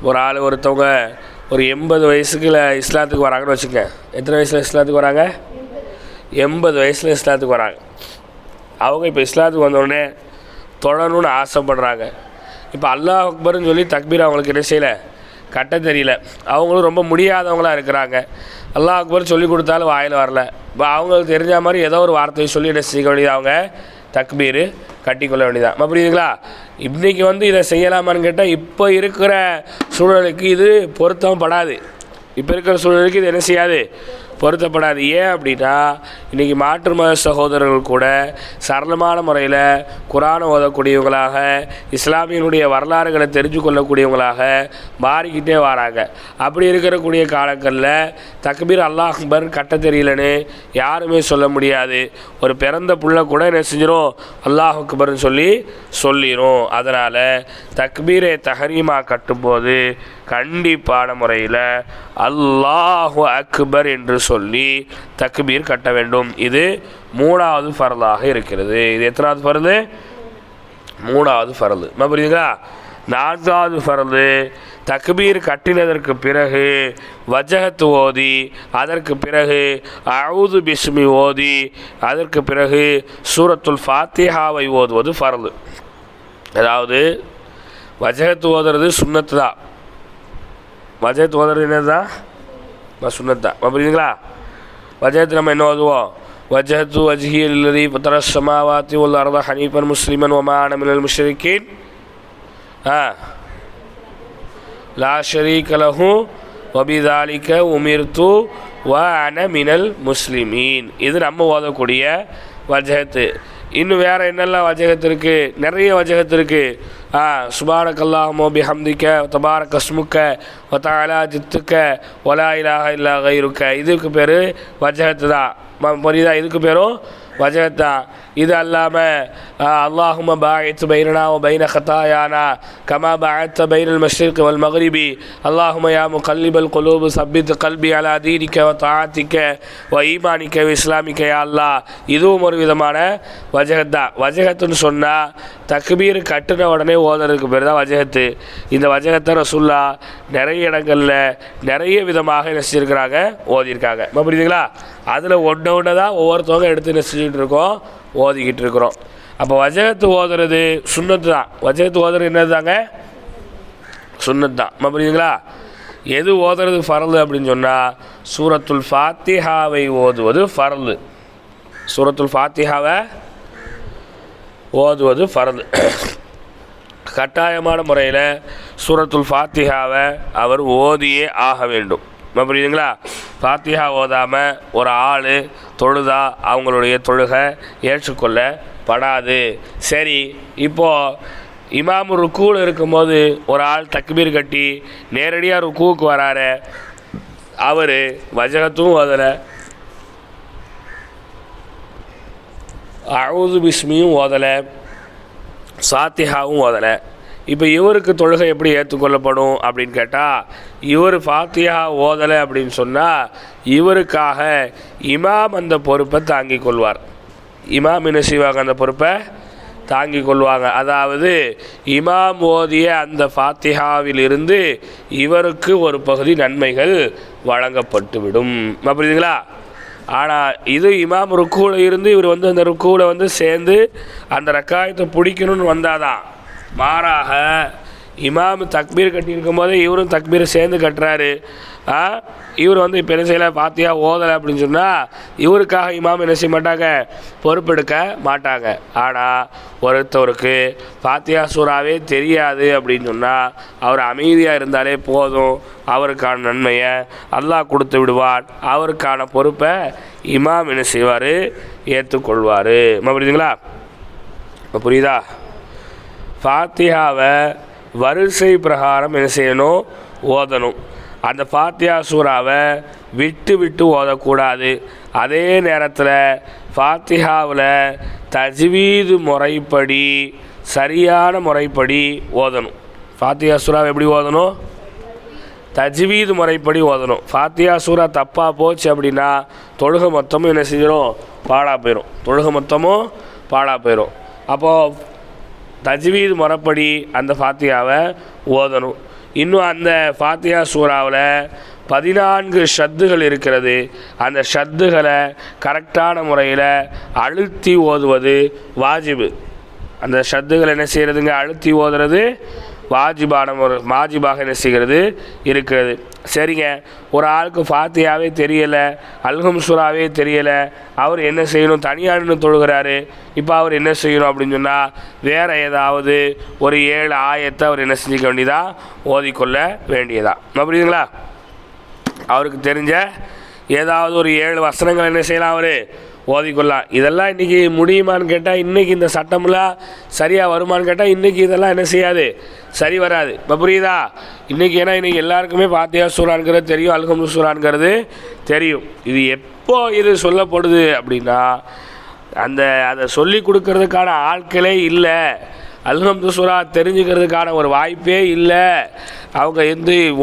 A: ஒரு ஆள், ஒருத்தவங்க ஒரு 80 வயசுக்குள்ள இஸ்லாத்துக்கு வராங்கன்னு வச்சுக்கோங்க. எத்தனை வயசில் இஸ்லாத்துக்கு வராங்க? 80 வயசில் இஸ்லாத்துக்கு வராங்க. அவங்க இப்போ இஸ்லாத்துக்கு வந்தோடனே தொழணும்னு ஆசைப்படுறாங்க. இப்போ அல்லாஹ் அக்பர்னு சொல்லி தக்பீர் அவங்களுக்கு என்ன செய்யலை, கட்ட தெரியல. அவங்களும் ரொம்ப முடியாதவங்களாக இருக்கிறாங்க. அல்லாஹ் அக்பர் சொல்லி கொடுத்தாலும் வாயில் வரல. இப்போ அவங்களுக்கு தெரிஞ்ச மாதிரி ஏதோ ஒரு வார்த்தையை சொல்லி என்ன செய்ய வேண்டியது, அவங்க தக்பீர் கட்டிக்கொள்ள வேண்டியதான். புரியுதுங்களா? இன்றைக்கி இதை செய்யலாமான்னு கேட்டால் இப்போ இருக்கிற சூழலுக்கு இது பொருத்தம் படாது. இப்போ இருக்கிற சூழலுக்கு இது என்ன செய்யாது, பொருத்தப்படாது. ஏன் அப்படின்னா இன்றைக்கி மாற்று மத சகோதரர்கள் கூட சரளமான முறையில் குரானை ஓதக்கூடியவங்களாக இஸ்லாமியனுடைய வரலாறுகளை தெரிஞ்சு கொள்ளக்கூடியவங்களாக மாறிக்கிட்டே வராங்க. அப்படி இருக்கக்கூடிய காலங்களில் தக்பீர் அல்லாஹ் அக்பர் கட்ட தெரியலன்னு யாருமே சொல்ல முடியாது. ஒரு பிறந்த புள்ள கூட என்ன செஞ்சிடும், அல்லாஹ் அக்பர்னு சொல்லிடும். அதனால் தக்பீரை தஹரீமா கட்டும்போது கண்டிப்பான முறையில் அல்லாஹு அக்பர் என்று சொல்லி தக்பீர் கட்ட வேண்டும். இது 3வது ஃபர்லாக இருக்கிறது. இது எத்தனாவது ஃபர்லு? 3வது ஃபர்லு. புரியுதுங்களா? 4வது ஃபர்லு தக்பீர் கட்டினதற்கு பிறகு வஜஹத் ஓதி, அதற்கு பிறகு அஊது பிஸ்மி ஓதி, அதற்கு பிறகு சூரத்துல் ஃபாத்திஹாவை ஓதுவது ஃபர்லு. அதாவது வஜஹத் ஓதுறது சுன்னத்து தான். வஜஹத் ஓதுறது என்னது தான்? சுன்னத்து தான். புரியுதுங்களா? வஜஹத் நம்ம என்ன ஓதுவோம்? வஜஹத்து வஜ்ஹி லில்லதி ஃபத்தர ஸமாவாத்தி வல் அர்த ஹனீஃபன் முஸ்லிமன் வமா அன மினல் முஷ்ரிக்கீன் லா ஷரீக லஹு வபிதாலிக உமிர்து வ அன மினல் முஸ்லிமீன். இது நம்ம ஓதக்கூடிய வஜஹத்து. இன்னும் வேறு என்னெல்லாம் வஜஹத் இருக்குது? நிறைய வஜஹத் இருக்குது. சுபானக்கல்லாஹும்ம பிஹம்திக தபாரக ஸ்முக்க வ தஆலா ஜித்துக்க வலா இலாஹ இல்லா கைருக்க. இதுக்கு பேர் வஜஹத்து தான். புரியுதா? இதுக்கு பேரும் வஜஹத் தான். இது அல்லாமல் அல்லாஹும்ம பாஇத் பைனனா வ பைன கதாயானா கமா பஅத்த பைனல் மஷ்ரிக் வல் மக்ரிபி அல்லாஹும்ம யா முகல்லிபல் குலூப் சப்பித் கல்பி அலா தீனிக வ தஆத்திக வ ஈமானிக வ இஸ்லாமிக யா அல்லாஹ். இதுவும் ஒரு விதமான வஜஹத் தான். வஜஹத்துன்னு சொன்னால் தக்பீர் கட்டின உடனே ஓதுறதுக்கு பேர் தான் வஜஹத்து. இந்த வஜஹத்தை ரசூல்லா நிறைய இடங்களில் நிறைய விதமாக என்ன செஞ்சுருக்கிறாங்க, ஓதியிருக்காங்க. புரியுதுங்களா? அதில் ஒன்று தான் ஒவ்வொருத்தவங்க எடுத்து என்ன செஞ்சுக்கிட்டு இருக்கோம், ஓதிக்கிட்டு இருக்கிறோம். அப்போ வஜஹத்து ஓதுறது சுன்னத்து தான். வஜஹத்து ஓதுறது என்னது தாங்க? சுன்னத்து தான். புரியுதுங்களா? எது ஓதுறது ஃபர்லு அப்படின்னு சொன்னால் சூரத்துல் ஃபாத்திஹாவை ஓதுவது ஃபர்லு. சூரத்துல் ஃபாத்திஹாவை ஓதுவது ஃபர்லு. கட்டாயமான முறையில் சூரத்துல் ஃபாத்திஹாவை அவர் ஓதியே ஆக வேண்டும். புரியுதுங்களா? ஃபாத்திஹா ஓதாமல் ஒரு ஆள் தொழுதா அவங்களுடைய தொழுகை ஏற்றுக்கொள்ளப்படாது. சரி, இப்போது இமாம் ருக்கூவில் இருக்கும்போது ஒரு ஆள் தக்பீர் கட்டி நேரடியாக ருக்கூவுக்கு வராரு, அவர் வஜஹத்தும் ஓதலை, அஊது பிஸ்மியும் ஓதலை, ஃபாத்திஹாவும் ஓதலை. இப்போ இவருக்கு தொழுகை எப்படி ஏற்றுக்கொள்ளப்படும் அப்படின்னு கேட்டால், இவர் ஃபாத்திஹா ஓதலை அப்படின்னு சொன்னால் இவருக்காக இமாம் அந்த பொறுப்பை தாங்கி கொள்வார். இமாம் என்ன செய்வாங்க? அந்த பொறுப்பை தாங்கி கொள்வாங்க. அதாவது இமாம் ஓதிய அந்த ஃபாத்திஹாவிலிருந்து இவருக்கு ஒரு பகுதி நன்மைகள் வழங்கப்பட்டுவிடும். புரியுதுங்களா? ஆனால் இது இமாம் ருக்கூவில் இருந்து இவர் அந்த ருக்கூவில் சேர்ந்து அந்த ரக்காயத்தை பிடிக்கணும்னு வந்தாதான். மாறாக இமாம் தக்பீர் கட்டியிருக்கும் போதே இவரும் தக்பீரை சேர்ந்து கட்டுறாரு, இவர் இப்போ என்ன செய்யலை, ஃபாத்திஹா ஓதலை அப்படின்னு சொன்னால் இவருக்காக இமாம் என்ன செய்ய மாட்டாங்க, பொறுப்பெடுக்க மாட்டாங்க. ஆனால் ஒருத்தவருக்கு ஃபாத்திஹா சூராவே தெரியாது அப்படின்னு சொன்னால் அவர் அமைதியாக இருந்தாலே போதும், அவருக்கான நன்மையை அல்லாஹ் கொடுத்து விடுவார். அவருக்கான பொறுப்பை இமாம் என்ன செய்வார், ஏற்றுக்கொள்வார். புரியுதுங்களா? புரியுதா? ஃபாத்திஹாவை வரிசை பிரகாரம் என்ன செய்யணும், ஓதணும். அந்த ஃபாத்திஹா சூராவை விட்டு விட்டு ஓதக்கூடாது. அதே நேரத்தில் ஃபாத்திஹாவில் தஜ்வீது முறைப்படி சரியான முறைப்படி ஓதணும். ஃபாத்திஹா சூராவை எப்படி ஓதணும்? தஜ்வீது முறைப்படி ஓதணும். ஃபாத்திஹா சூரா தப்பாக போச்சு அப்படின்னா தொழுகை மொத்தமும் என்ன செஞ்சிடும், பாழாக போயிடும். தொழுகை மொத்தமும் பாழாக போயிடும். அப்போது தஜ்வீது முறைப்படி அந்த ஃபாத்திஹாவை ஓதணும். இன்னும் அந்த ஃபாத்திஹா சூராவில் 14 ஷத்துகள் இருக்கிறது. அந்த ஷத்துகளை கரெக்டான முறையில் அழுத்தி ஓதுவது வாஜிபு. அந்த ஷத்துகள் என்ன செய்கிறதுங்க, அழுத்தி ஓதுறது வாஜிபாக என்ன செய்கிறது இருக்கிறது. சரிங்க, ஒரு ஆளுக்கு ஃபாத்தியாவே தெரியலை, அல்ஹம் சூராவே தெரியலை, அவர் என்ன செய்யணும், தனியாக நின்று தொழுகிறாரு. இப்போ அவர் என்ன செய்யணும் அப்படின்னு சொன்னால் வேறு ஏதாவது ஒரு 7 ஆயத்தை அவர் என்ன செஞ்சுக்க வேண்டியதா, ஓதிக்கொள்ள வேண்டியதா. புரியுதுங்களா? அவருக்கு தெரிஞ்ச ஏதாவது ஒரு 7 வசனங்கள் என்ன செய்யலாம் அவர் ஓதிக்கொள்ளலாம். இதெல்லாம் இன்றைக்கி முடியுமான்னு கேட்டால், இன்றைக்கி இந்த சட்டம்லாம் சரியாக வருமானு கேட்டால் இன்றைக்கி இதெல்லாம் என்ன செய்யாது, சரி வராது. இப்போ புரியுதா? இன்றைக்கி ஏன்னா இன்றைக்கி எல்லாருக்குமே ஃபாத்திஹா சூராங்கிறது தெரியும், அல்ஹம்து சூராங்கிறது தெரியும். இது எப்போ இது சொல்லப்படுது அப்படின்னா, அதை சொல்லி கொடுக்கறதுக்கான ஆட்களே இல்லை, அல்ஹம்து சூரா தெரிஞ்சுக்கிறதுக்கான ஒரு வாய்ப்பே இல்லை, அவங்க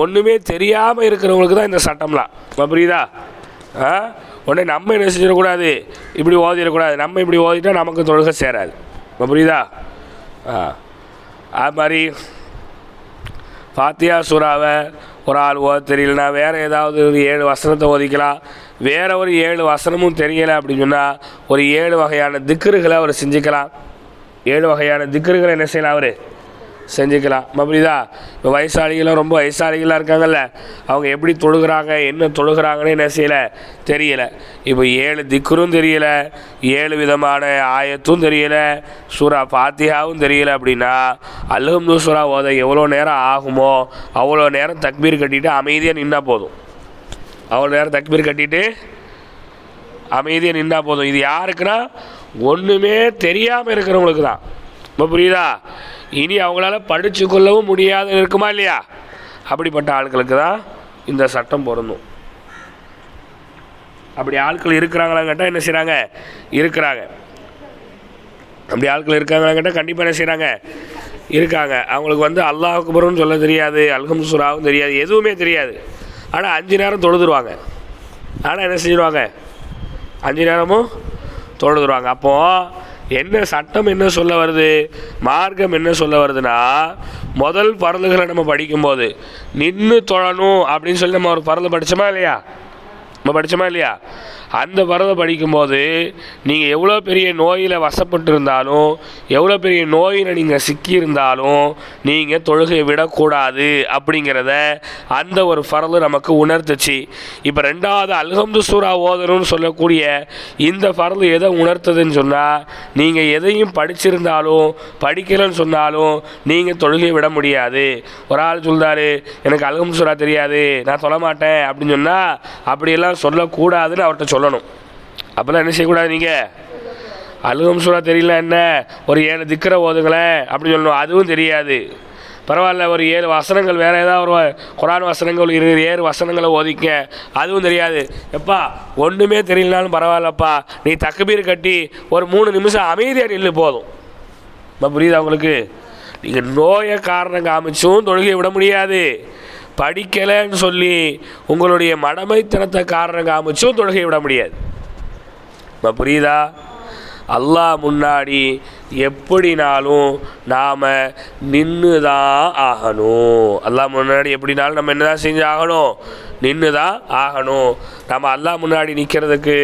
A: ஒன்றுமே தெரியாமல் இருக்கிறவங்களுக்கு தான் இந்த சட்டம்லாம். இப்போ புரியுதா? உடனே நம்ம என்ன செஞ்சிடக்கூடாது, இப்படி ஓதிடக்கூடாது. நம்ம இப்படி ஓதிட்டால் நமக்கு தொழுகை சேராது. இப்போ புரியுதா? அது மாதிரி ஃபாத்திஹா சூராவை ஒரு ஆள் ஓத தெரியலனா வேறு ஏதாவது ஒரு 7 வசனத்தை ஓதிக்கலாம். வேறு ஒரு 7 வசனமும் தெரியலை அப்படின்னு சொன்னால் ஒரு 7 வகையான திக்ருகளை அவர் செஞ்சுக்கலாம். 7 வகையான திக்ருகளை என்ன செய்யலாம், அவர் செஞ்சுக்கலாம். புரியுதா? இப்போ வயசாளிகளும் ரொம்ப வயசாளிகளாக இருக்காங்கல்ல, அவங்க எப்படி தொழுகிறாங்க, என்ன தொழுகிறாங்கன்னு என்ன செய்யலை தெரியலை. இப்போ 7 திக்ரும் தெரியலை, 7 விதமான ஆயத்தும் தெரியலை, சூரா ஃபாத்திஹாவும் தெரியலை அப்படின்னா அல்ஹம்து சூரா ஓத எவ்வளோ நேரம் ஆகுமோ அவ்வளோ நேரம் தக்பீர் கட்டிட்டு அமைதியாக நின்னா போதும். அவ்வளோ நேரம் தக்பீர் கட்டிட்டு அமைதியாக நின்னா போதும். இது யாருக்குன்னா ஒன்றுமே தெரியாமல் இருக்கிறவங்களுக்கு தான். இப்போ புரியுதா? இனி அவங்களால படித்து கொள்ளவும் முடியாத இருக்குமா இல்லையா? அப்படிப்பட்ட ஆட்களுக்கு தான் இந்த சட்டம் பொருந்தும். அப்படி ஆட்கள் இருக்கிறாங்களான்னு கேட்டால் என்ன செய்கிறாங்க, இருக்கிறாங்க. அப்படி ஆட்கள் இருக்காங்களான்னு கேட்டால் கண்டிப்பாக என்ன செய்கிறாங்க, இருக்காங்க. அவங்களுக்கு அல்லாஹ் அக்பர்னு சொல்ல தெரியாது, அல்ஹம்து சூராவும் தெரியாது, எதுவுமே தெரியாது. ஆனால் 5 நேரம் தொழுதுருவாங்க. ஆனால் என்ன செஞ்சுருவாங்க, 5 நேரமும் தொழுதுருவாங்க. அப்போது என்ன சட்டம் என்ன சொல்ல வருது, மார்க்கம் என்ன சொல்ல வருதுன்னா, முதல் பரலுகளை நம்ம படிக்கும்போது நின்று தொழணும் அப்படின்னு சொல்லி நம்ம ஒரு பரலை படித்தோமா இல்லையா? அந்த பரதை படிக்கும்போது நீங்கள் எவ்வளோ பெரிய நோயில் வசப்பட்டு இருந்தாலும், எவ்வளோ பெரிய நோயில் நீங்கள் சிக்கியிருந்தாலும் நீங்கள் தொழுகையை விடக்கூடாது அப்படிங்கிறத அந்த ஒரு பரது நமக்கு உணர்த்துச்சு. இப்போ 2வது அல்ஹம்து சூரா ஓதணும்னு சொல்லக்கூடிய இந்த பரது எதை உணர்த்துதுன்னு சொன்னால், நீங்கள் எதையும் படிச்சிருந்தாலும் படிக்கலைன்னு சொன்னாலும் நீங்கள் தொழுகையை விட முடியாது. ஒரு ஆள் சொல்கிறாரு, எனக்கு அல்ஹம்து சூரா தெரியாது, நான் சொல்ல மாட்டேன் அப்படின்னு சொன்னால் அப்படியெல்லாம் சொல்லக்கூடாதுன்னு அவர்கிட்ட சொல்லணும். அப்போல்லாம் என்ன செய்யக்கூடாது, நீங்கள் அல்ஹம்து சூரா தெரியல, என்ன ஒரு 7 திக்ரை ஓதுங்களேன் அப்படின்னு சொல்லணும். அதுவும் தெரியாது, பரவாயில்ல ஒரு 7 வசனங்கள் வேறு ஏதாவது ஒரு குர்ஆன் வசனங்கள் 7 வசனங்களை ஓதிக்க, அதுவும் தெரியாது. எப்பா ஒன்றுமே தெரியலனாலும் பரவாயில்லப்பா, நீ தக்பீர் கட்டி ஒரு 3 நிமிஷம் அமைதியாக நில்லு போதும். புரியுதா உங்களுக்கு? நீங்கள் நோயை காரணம் காமிச்சும் தொழுகையை விட முடியாது, படிக்கலைன்னு சொல்லி உங்களுடைய மடமைத்தனத்தை காரணம் காமிச்சும் தொழுகையை விட முடியாது. புரியுதா? அல்லாஹ் முன்னாடி எப்படினாலும் நாம் நின்று தான் ஆகணும். அல்லாஹ் முன்னாடி எப்படினாலும் நம்ம என்ன தான் செஞ்சு ஆகணும், நின்று தான் ஆகணும். நம்ம அல்லாஹ் முன்னாடி நிற்கிறதுக்கு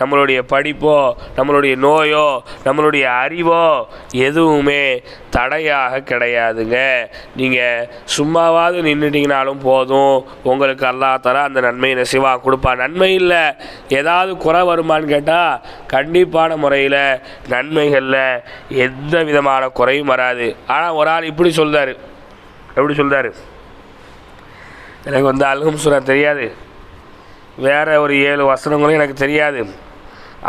A: நம்மளுடைய படிப்போ, நம்மளுடைய நோயோ, நம்மளுடைய அறிவோ எதுவுமே தடையாக கிடையாதுங்க. நீங்கள் சும்மாவாவது நின்றுட்டிங்கனாலும் போதும், உங்களுக்கு அல்லாஹ் தஆலா அந்த நன்மையை நசிவாக கொடுப்பான். நன்மை இல்லை ஏதாவது குறை வருமானு கேட்டால் கண்டிப்பான முறையில் நன்மைகளில் எந்த விதமான குறையும் வராது. ஆனால் ஒரு ஆள் இப்படி சொல்கிறாரு, எப்படி சொல்கிறாரு, எனக்கு அல்ஹம்து சூரா தெரியாது, வேறு ஒரு 7 வசனங்களும் எனக்கு தெரியாது,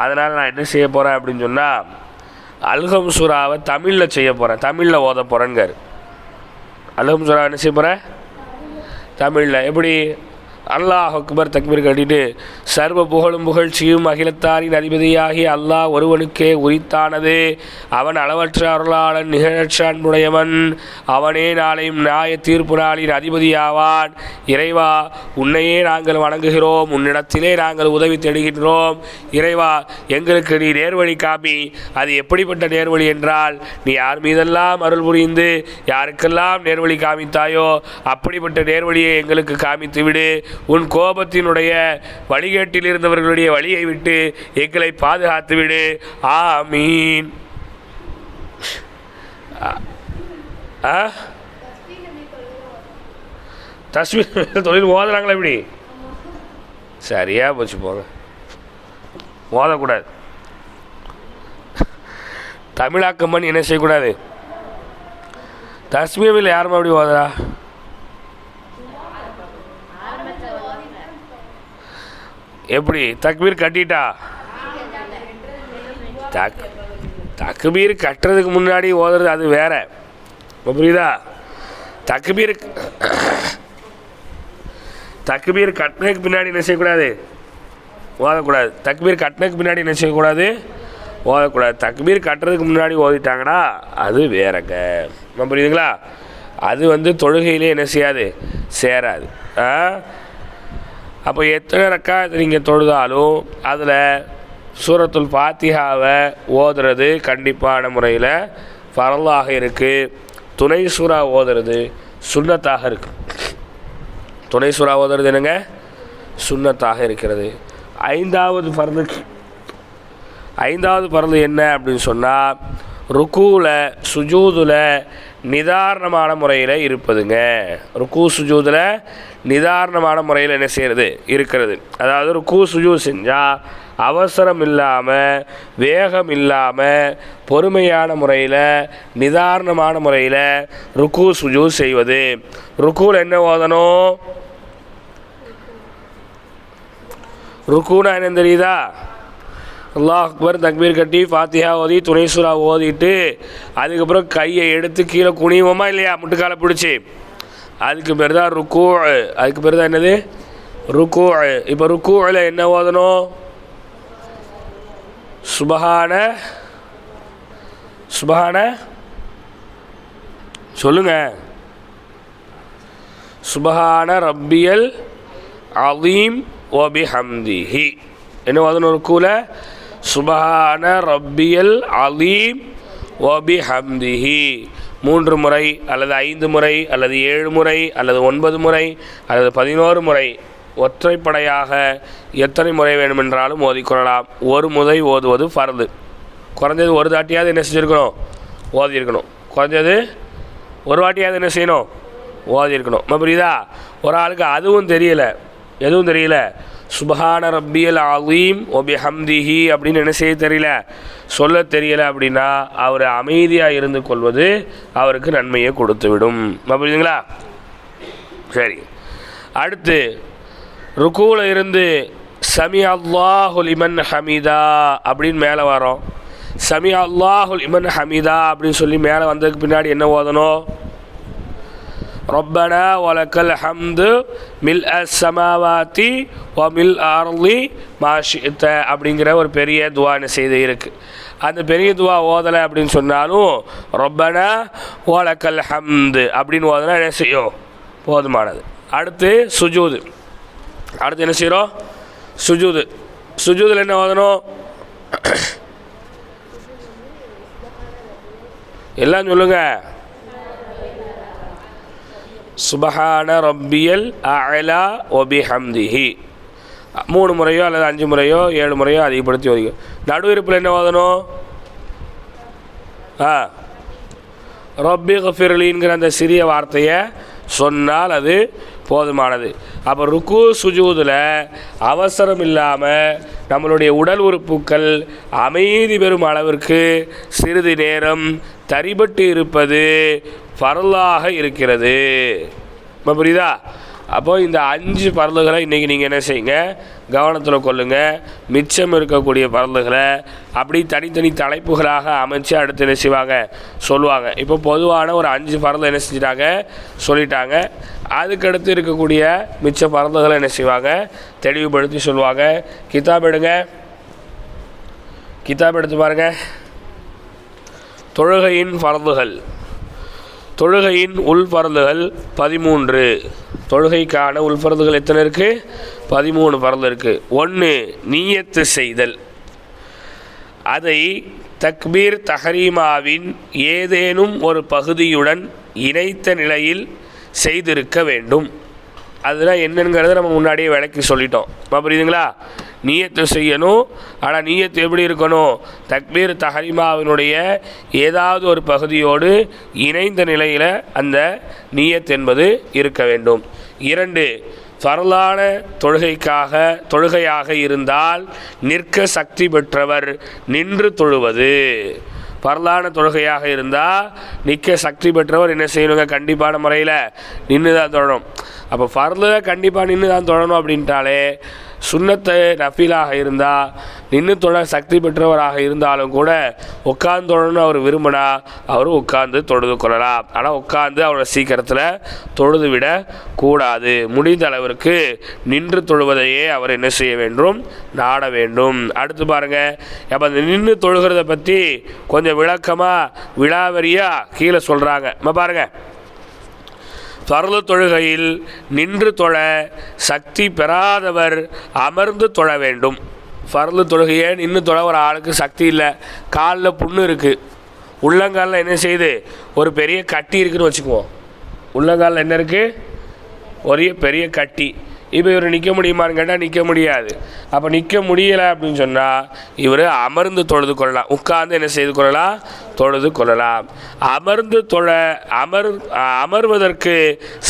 A: அதனால் நான் என்ன செய்ய போகிறேன் அப்படின்னு சொன்னால் அல்ஹம்து சூராவை தமிழில் செய்ய போகிறேன், தமிழில் ஓத போகிறேன்காரு. அல்ஹம்து சூராவை என்ன செய்ய போகிறேன், தமிழில். எப்படி? அல்லாஹ் அக்பர் தக்பீர் கட்டிட்டு சர்வ புகழும் புகழ்ச்சியும் அகிலத்தாரின் அதிபதியாகி அல்லாஹ் ஒருவனுக்கே உரித்தானது, அவன் அளவற்ற அருளாளன் நிகழற்ற அன்புடையவன், அவனே நாளையும் நியாய தீர்ப்பு நாளின் அதிபதியாவான். இறைவா உன்னையே நாங்கள் வணங்குகிறோம், உன்னிடத்திலே நாங்கள் உதவி தேடுகின்றோம். இறைவா எங்களுக்கு நீ நேர்வழி காமி. அது எப்படிப்பட்ட நேர்வழி என்றால், நீ யார் மீதெல்லாம் அருள் புரிந்து யாருக்கெல்லாம் நேர்வழி காமித்தாயோ அப்படிப்பட்ட நேர்வழியை எங்களுக்கு காமித்து விடு. உன் கோபத்தினுடைய வழிகேட்டில் இருந்தவர்களுடைய வழியை விட்டு எங்களை பாதுகாத்து விடு. ஆமீன். தஸ்பீஹ் தொழில் ஓதுறாங்களா? எப்படி? சரியா போச்சு, போங்க, ஓதக்கூடாது. தமிழாக்கம் பண்ணி என்ன செய்யக்கூடாது. தஸ்பீஹில் யாருமே அப்படி ஓதுறா? எப்படி தக்பீர் கட்டிட்டா? தக்பீர் கட்டுறதுக்கு முன்னாடி ஓதுறது அது வேற, புரியுதா? தக்பீர் கட்டினதுக்கு பின்னாடி என்ன செய்யக்கூடாது? ஓதக்கூடாது. தக்பீர் கட்டினதுக்கு பின்னாடி என்ன செய்யக்கூடாது? ஓதக்கூடாது. தக்பீர் கட்டுறதுக்கு முன்னாடி ஓதிட்டாங்கன்னா அது வேறங்க, புரியுதுங்களா? அது வந்து தொழுகையிலே என்ன செய்யாது, சேராது. அப்போ எத்தனை ரக்காத் நீங்கள் தொழுதாலும் அதில் சூரத்துல் ஃபாத்திஹாவை ஓதுறது கண்டிப்பான முறையில் ஃபரலாக இருக்குது. துணை சூறா ஓதுறது சுன்னத்தாக இருக்குது. துணை சூறா ஓதுறது என்னங்க? சுன்னத்தாக இருக்கிறது. ஐந்தாவது பர்து என்ன அப்படின்னு சொன்னால், ருக்கூவில் சுஜூதில் நிதாரணமான முறையில் இருப்பதுங்க. ருக்கு சுஜூதில் நிதாரணமான முறையில் என்ன செய்கிறது? இருக்கிறது. அதாவது ருக்கு சுஜூத் செஞ்சால் அவசரம் இல்லாமல், வேகம் இல்லாமல், பொறுமையான முறையில், நிதாரணமான முறையில் ருக்கு சுஜூத் செய்வது. ருக்குவில் என்ன ஓதணும்? ருக்குனா என்னன்னு தெரியுதா? அல்லாஹ் அக்பர் தக்பீர் கட்டி ஃபாத்திஹா ஓதி துணை சூறா ஓதிட்டு அதுக்கப்புறம் கையை எடுத்து கீழே குனிவோமா இல்லையா, முட்டுக்காலை பிடிச்சி, அதுக்கு பேர் தான் ருக்கு. அதுக்கு பேர் தான் என்னது? ருக்கு. இப்போ ருக்குவில் என்ன ஓதணும்? சுபஹான சொல்லுங்க. சுபஹான ரப்பியல் அலீம் வபிஹம்திஹி. என்ன ஓதணும் ருக்குவில்? சுபஹான ரப்பியல் அலீம் வபிஹம்திஹி. 3 முறை அல்லது 5 முறை அல்லது 7 முறை அல்லது 9 முறை அல்லது 11 முறை ஒற்றைப்படையாக எத்தனை முறை வேணுமென்றாலும் ஓதிக்கொள்ளலாம். ஒரு முறை ஓதுவது ஃபர்து. குறைஞ்சது ஒரு தாட்டியாவது என்ன செஞ்சுருக்கணும்? ஓதியிருக்கணும். குறைஞ்சது ஒரு வாட்டியாவது என்ன செய்யணும்? ஓதியிருக்கணும். புரியுதா? ஒரு ஆளுக்கு அதுவும் தெரியல, எதுவும் தெரியல, சுபஹான ரப்பியல் அலீம் வபிஹம்திஹி அப்படின்னு என்ன செய்ய தெரியல, சொல்ல தெரியல அப்படின்னா அவர் அமைதியாக இருந்து கொள்வது அவருக்கு நன்மையை கொடுத்து விடும். புரியுதுங்களா? சரி, அடுத்து ருக்கூல இருந்து சமி அல்லாஹு லிமன் ஹமீதா அப்படின்னு மேலே வரோம். சமி அல்லாஹு லிமன் ஹமீதா அப்படின்னு சொல்லி மேலே வந்ததுக்கு பின்னாடி என்ன ஓதணும்? ரப்பனா வலக்கல் ஹம்து மில் அஸ்ஸமாவாத்தி வ மில் அர்லி மா ஷிஅத அப்படிங்கிற ஒரு பெரிய துவா என்ன செய்து இருக்குது. அந்த பெரிய துவா ஓதலை அப்படின்னு சொன்னாலும் ரப்பனா வலக்கல் ஹம்து அப்படின்னு ஓதனா என்ன செய்யும்? போதுமானது. அடுத்து சுஜூது. அடுத்து என்ன செய்கிறோம்? சுஜூது. சுஜூதில் என்ன ஓதணும்? எல்லாம் சொல்லுங்க. சுபஹான ரப்பியல் அலா வபிஹம்திஹி 3 முறையோ அல்லது 5 முறையோ 7 முறையோ அதிகப்படுத்தி ஓதிக்கும். நடு இருப்பில் என்ன ஓதணும்? ரப்பி கஃபிர்லிங்கிற அந்த சிறிய வார்த்தையை சொன்னால் அது போதுமானது. அப்போ ருக்கு சுஜூதில் அவசரம் இல்லாமல் நம்மளுடைய உடல் உறுப்புகள் அமைதி பெறும் அளவிற்கு சிறிது நேரம் தரிபட்டு இருப்பது ஃபர்லாக இருக்கிறது. புரியுதா? அப்போது இந்த 5 பரலுகளை இன்றைக்கி நீங்கள் என்ன செய்யுங்க, கவனத்தில் கொள்ளுங்கள். மிச்சம் இருக்கக்கூடிய பரலுகளை அப்படி தனித்தனி தலைப்புகளாக அமைச்சு அடுத்து என்ன செய்வாங்க, சொல்லுவாங்க. இப்போ பொதுவான ஒரு 5 பரலை என்ன செஞ்சிட்டாங்க, சொல்லிட்டாங்க. அதுக்கடுத்து இருக்கக்கூடிய மிச்ச பரலுகளை என்ன செய்வாங்க, தெளிவுபடுத்தி சொல்லுவாங்க. கிதாப் எடுங்க, கிதாப் எடுத்து பாருங்கள். தொழுகையின் பரலுகள், தொழுகையின் உள்பரலுகள் 13. தொழுகைக்கான உள்பரலுகள் எத்தனை இருக்குது? 13 பரல் இருக்குது. 1 நியத்து செய்தல். அதை தக்பீர் தஹரீமாவின் ஏதேனும் ஒரு பகுதியுடன் இணைத்த நிலையில் செய்திருக்க வேண்டும். அதுதான் என்னங்கிறத நம்ம முன்னாடியே விளக்கி சொல்லிட்டோம். புரியுதுங்களா? நியத்து செய்யணும். ஆனால் நியத்து எப்படி இருக்கணும்? தக்பீர் தஹரீமாவினுடைய ஏதாவது ஒரு பகுதியோடு இணைந்த நிலையில் அந்த நியத் என்பது இருக்க வேண்டும். 2 ஃபர்லான தொழுகையாக இருந்தால் நிற்க சக்தி பெற்றவர் நின்று தொழுவது. ஃபர்லான தொழுகையாக இருந்தால் நிற்க சக்தி பெற்றவர் என்ன செய்யணுங்க, கண்டிப்பான முறையில் நின்று தான் தொழணும். அப்போ ஃபர்லில் கண்டிப்பாக நின்று தான் தொழணும் அப்படின்ட்டாலே சுன்னத்தை நஃபீலாக இருந்தால் நின்று தொழ சக்தி பெற்றவராக இருந்தாலும் கூட உட்கார்ந்து தொழணும்னு அவர் விரும்பினா அவர் உட்கார்ந்து தொழுது கொள்ளலாம். ஆனால் உட்கார்ந்து அவரை சீக்கிரத்தில் தொழுது விட கூடாது. முடிந்த அளவிற்கு நின்று தொழுவதையே அவர் என்ன செய்ய வேண்டும், நாட வேண்டும். அடுத்து பாருங்கள், அப்போ அந்த நின்று தொழுகிறத பற்றி கொஞ்சம் விளக்கமாக விலாவரியாக கீழே சொல்கிறாங்க. நம்ம பாருங்கள், ஃபர்து தொழுகையில் நின்று தொழ சக்தி பெறாதவர் அமர்ந்து தொழ வேண்டும். ஃபர்து தொழுகையை நின்று தொழ ஒரு ஆளுக்கு சக்தி இல்லை, காலில் புண்ணு இருக்குது, உள்ளங்காலில் என்ன செய்யுது, ஒரு பெரிய கட்டி இருக்குதுன்னு வச்சுக்குவோம். உள்ளங்காலில் என்ன இருக்குது, ஒரே பெரிய கட்டி. இப்போ இவர் நிற்க முடியுமான்னு கேட்டால் நிற்க முடியாது. அப்போ நிற்க முடியலை அப்படின்னு சொன்னால் இவர் அமர்ந்து தொழுது கொள்ளலாம். உட்கார்ந்து என்ன செய்து கொள்ளலாம், தொழுது கொள்ளலாம். அமர்ந்து தொழ அமர்வதற்கு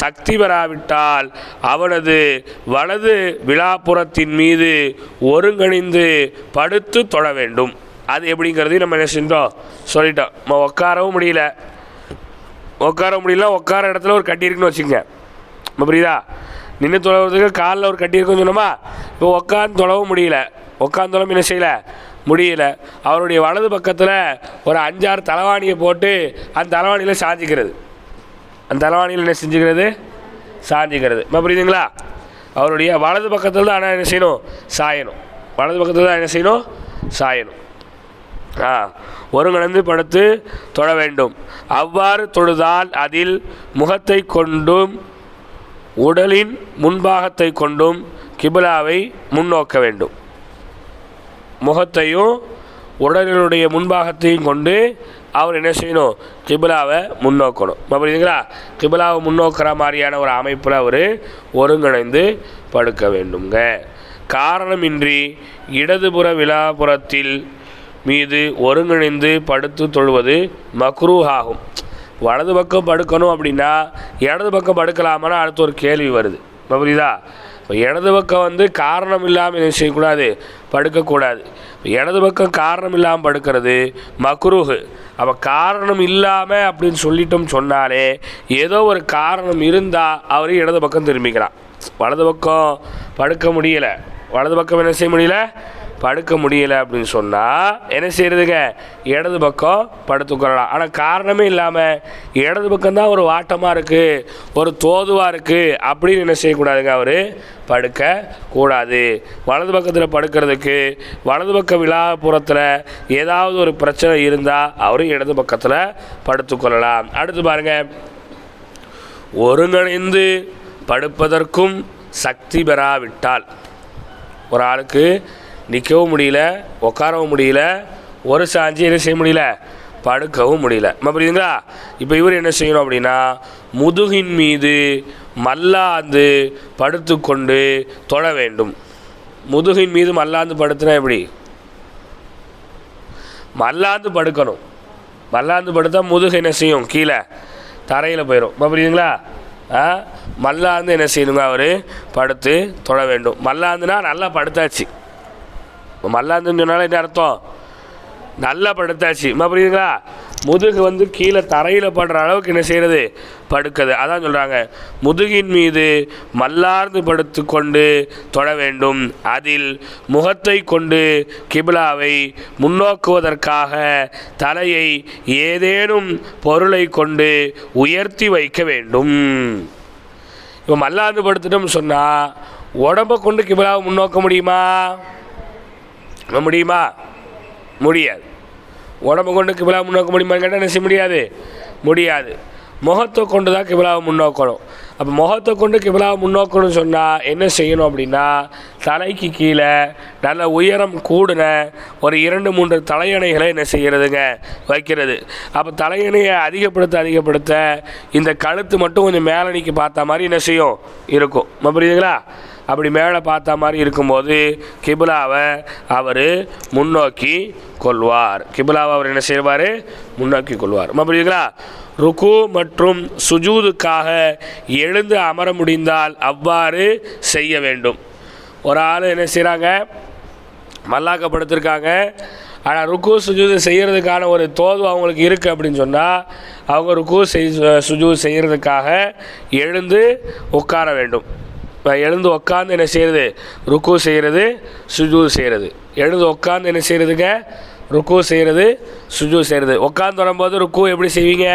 A: சக்தி பெறாவிட்டால் அவனது வலது விழாப்புறத்தின் மீது ஒருங்கிணைந்து படுத்து தொழ வேண்டும். அது எப்படிங்கிறதையும் நம்ம என்ன செஞ்சோம், சொல்லிட்டோம். நம்ம உட்காரவும் முடியல, உட்கார இடத்துல ஒரு கட்டி இருக்குன்னு வச்சுக்கோங்க. நம்ம புரியுதா, நின்று தொழறதுக்கு காலில் ஒரு கட்டி இருக்குன்னு சொன்னோமா. இப்போ உட்காந்து தொழவும் முடியல, உட்காந்து தொழவும் என்ன செய்யலை, முடியல. அவருடைய வலது பக்கத்தில் ஒரு 5-6 தலைவாணியை போட்டு அந்த தலைவாணியில் சாஞ்சிக்கிறது. அந்த தலைவாணியில் என்ன செஞ்சுக்கிறது, சாஞ்சிக்கிறது. இப்போ புரியுதுங்களா, அவருடைய வலது பக்கத்தில் தான் ஆனால் என்ன செய்யணும், சாயணும். வலது பக்கத்தில் தான் என்ன செய்யணும், சாயணும். ஒருங்கிணைந்து படுத்து தொழ வேண்டும். அவ்வாறு தொழுதால் அதில் முகத்தை கொண்டும் உடலின் முன்பாகத்தை கொண்டும் கிபிலாவை முன்னோக்க வேண்டும். முகத்தையும் உடலினுடைய முன்பாகத்தையும் கொண்டு அவர் என்ன செய்யணும், கிபிலாவை முன்னோக்கணும். புரியுதுங்களா, கிபிலாவை முன்னோக்கிற மாதிரியான ஒரு அமைப்பில் அவர் ஒருங்கிணைந்து படுக்க வேண்டுங்க. காரணமின்றி இடதுபுற விழாப்புறத்தில் மீது ஒருங்கிணைந்து படுத்து தொழுவது மக்ரூஹாகும். வலது பக்கம் படுக்கணும் அப்படின்னா இடது பக்கம் படுக்கலாமான்னு அடுத்து ஒரு கேள்வி வருது. புரியுதா, இப்போ இடது பக்கம் காரணம் இல்லாமல் என்ன செய்யக்கூடாது, படுக்கக்கூடாது. இடது பக்கம் காரணம் இல்லாமல் படுக்கிறது மக்ரூஹு. அப்போ காரணம் இல்லாமல் அப்படின்னு சொல்லிட்டோம் சொன்னாலே ஏதோ ஒரு காரணம் இருந்தால் அவர் இடது பக்கம் திரும்பிக்கலாம். வலது பக்கம் படுக்க முடியலை, வலது பக்கம் என்ன செய்ய முடியல, படுக்க முடியலை அப்படின்னு சொன்னால் என்ன செய்கிறதுங்க, இடது பக்கம் படுத்துக்கொள்ளலாம். ஆனால் காரணமே இல்லாமல் இடது பக்கம்தான் ஒரு வாட்டமாக இருக்குது, ஒரு தோதுவாக இருக்குது அப்படின்னு என்ன செய்யக்கூடாதுங்க, அவர் படுக்கக்கூடாது. வலது பக்கத்தில் படுக்கிறதுக்கு வலது பக்க விழாப்புறத்தில் ஏதாவது ஒரு பிரச்சனை இருந்தால் அவர் இடது பக்கத்தில் படுத்துக்கொள்ளலாம். அடுத்து பாருங்கள், ஒருங்கிணைந்து படுப்பதற்கும் சக்தி பெறாவிட்டால் ஒரு ஆளுக்கு நிற்கவும் முடியல, உட்காரவும் முடியல, ஒரு சாஞ்சி என்ன செய்ய முடியல, படுக்கவும் முடியல. புரியுதுங்களா, இப்போ இவர் என்ன செய்யணும் அப்படின்னா முதுகின் மீது மல்லாந்து படுத்து கொண்டு தொழ வேண்டும். முதுகின் மீது மல்லாந்து படுத்துனா எப்படி, மல்லாந்து படுக்கணும். மல்லாந்து படுத்தா முதுகு என்ன செய்யும், கீழே தரையில் போயிடும். புரியுதுங்களா, மல்லாந்து என்ன செய்யணுங்க, அவர் படுத்து தொழ வேண்டும். மல்லாந்துனா நல்லா படுத்தாச்சு. மல்லாந்துன்னு சொன்னாலும் என்ன அர்த்தம், நல்லா படுத்தாச்சு. புரியுதுங்களா, முதுகு கீழே தரையில் படுற அளவுக்கு என்ன செய்கிறது, படுக்குது. அதான் சொல்கிறாங்க, முதுகின் மீது மல்லார்ந்து படுத்து கொண்டு தொழ வேண்டும். அதில் முகத்தை கொண்டு கிபிலாவை முன்னோக்குவதற்காக தலையை ஏதேனும் பொருளை கொண்டு உயர்த்தி வைக்க வேண்டும். இப்போ மல்லாந்து படுத்துட்டோம்னு சொன்னால் உடம்பை கொண்டு கிபிலாவை முன்னோக்க முடியுமா, முடியுமா, முடியாது. உடம்பை கொண்டு கிபிலாவை முன்னோக்க முடியுமான்னு கேட்டால் என்ன செய்ய முடியாது, முடியாது. முகத்தை கொண்டு தான் கிபிலாவை முன்னோக்கணும். அப்போ முகத்தை கொண்டு கிபிலாவை முன்னோக்கணும்னு சொன்னால் என்ன செய்யணும் அப்படின்னா தலைக்கு கீழே நல்ல உயரம் கூடின ஒரு 2-3 தலையணைகளை என்ன செய்கிறதுங்க, வைக்கிறது. அப்போ தலையணையை அதிகப்படுத்த இந்த கழுத்து மட்டும் கொஞ்சம் மேலே நிற்க பார்த்த மாதிரி என்ன செய்யும், இருக்கும். புரியுதுங்களா, அப்படி மேலே பார்த்த மாதிரி இருக்கும்போது கிபிலாவை அவர் முன்னோக்கி கொள்வார். கிபிலாவை அவர் என்ன செய்வார், முன்னோக்கி கொள்வார். புரியுதுங்களா, ருக்கு மற்றும் சுஜூதுக்காக எழுந்து அமர முடிந்தால் அவ்வாறு செய்ய வேண்டும். ஒரு ஆள் என்ன செய்கிறாங்க, மல்லாக்கப்படுத்திருக்காங்க, ஆனால் ருக்கு சுஜூது செய்கிறதுக்கான ஒரு தோது அவங்களுக்கு இருக்குது அப்படின்னு சொன்னால் அவங்க ருக்கு சுஜூது செய்கிறதுக்காக எழுந்து உட்கார வேண்டும். எழுந்து உட்காந்து என்ன செய்கிறது, ருக்கு செய்கிறது, சுஜூது செய்கிறது. எழுந்து உட்காந்து என்ன செய்கிறதுங்க, ருக்கு செய்கிறது, சுஜூது செய்கிறது. உட்காந்து வரும்போது ருக்கு எப்படி செய்வீங்க,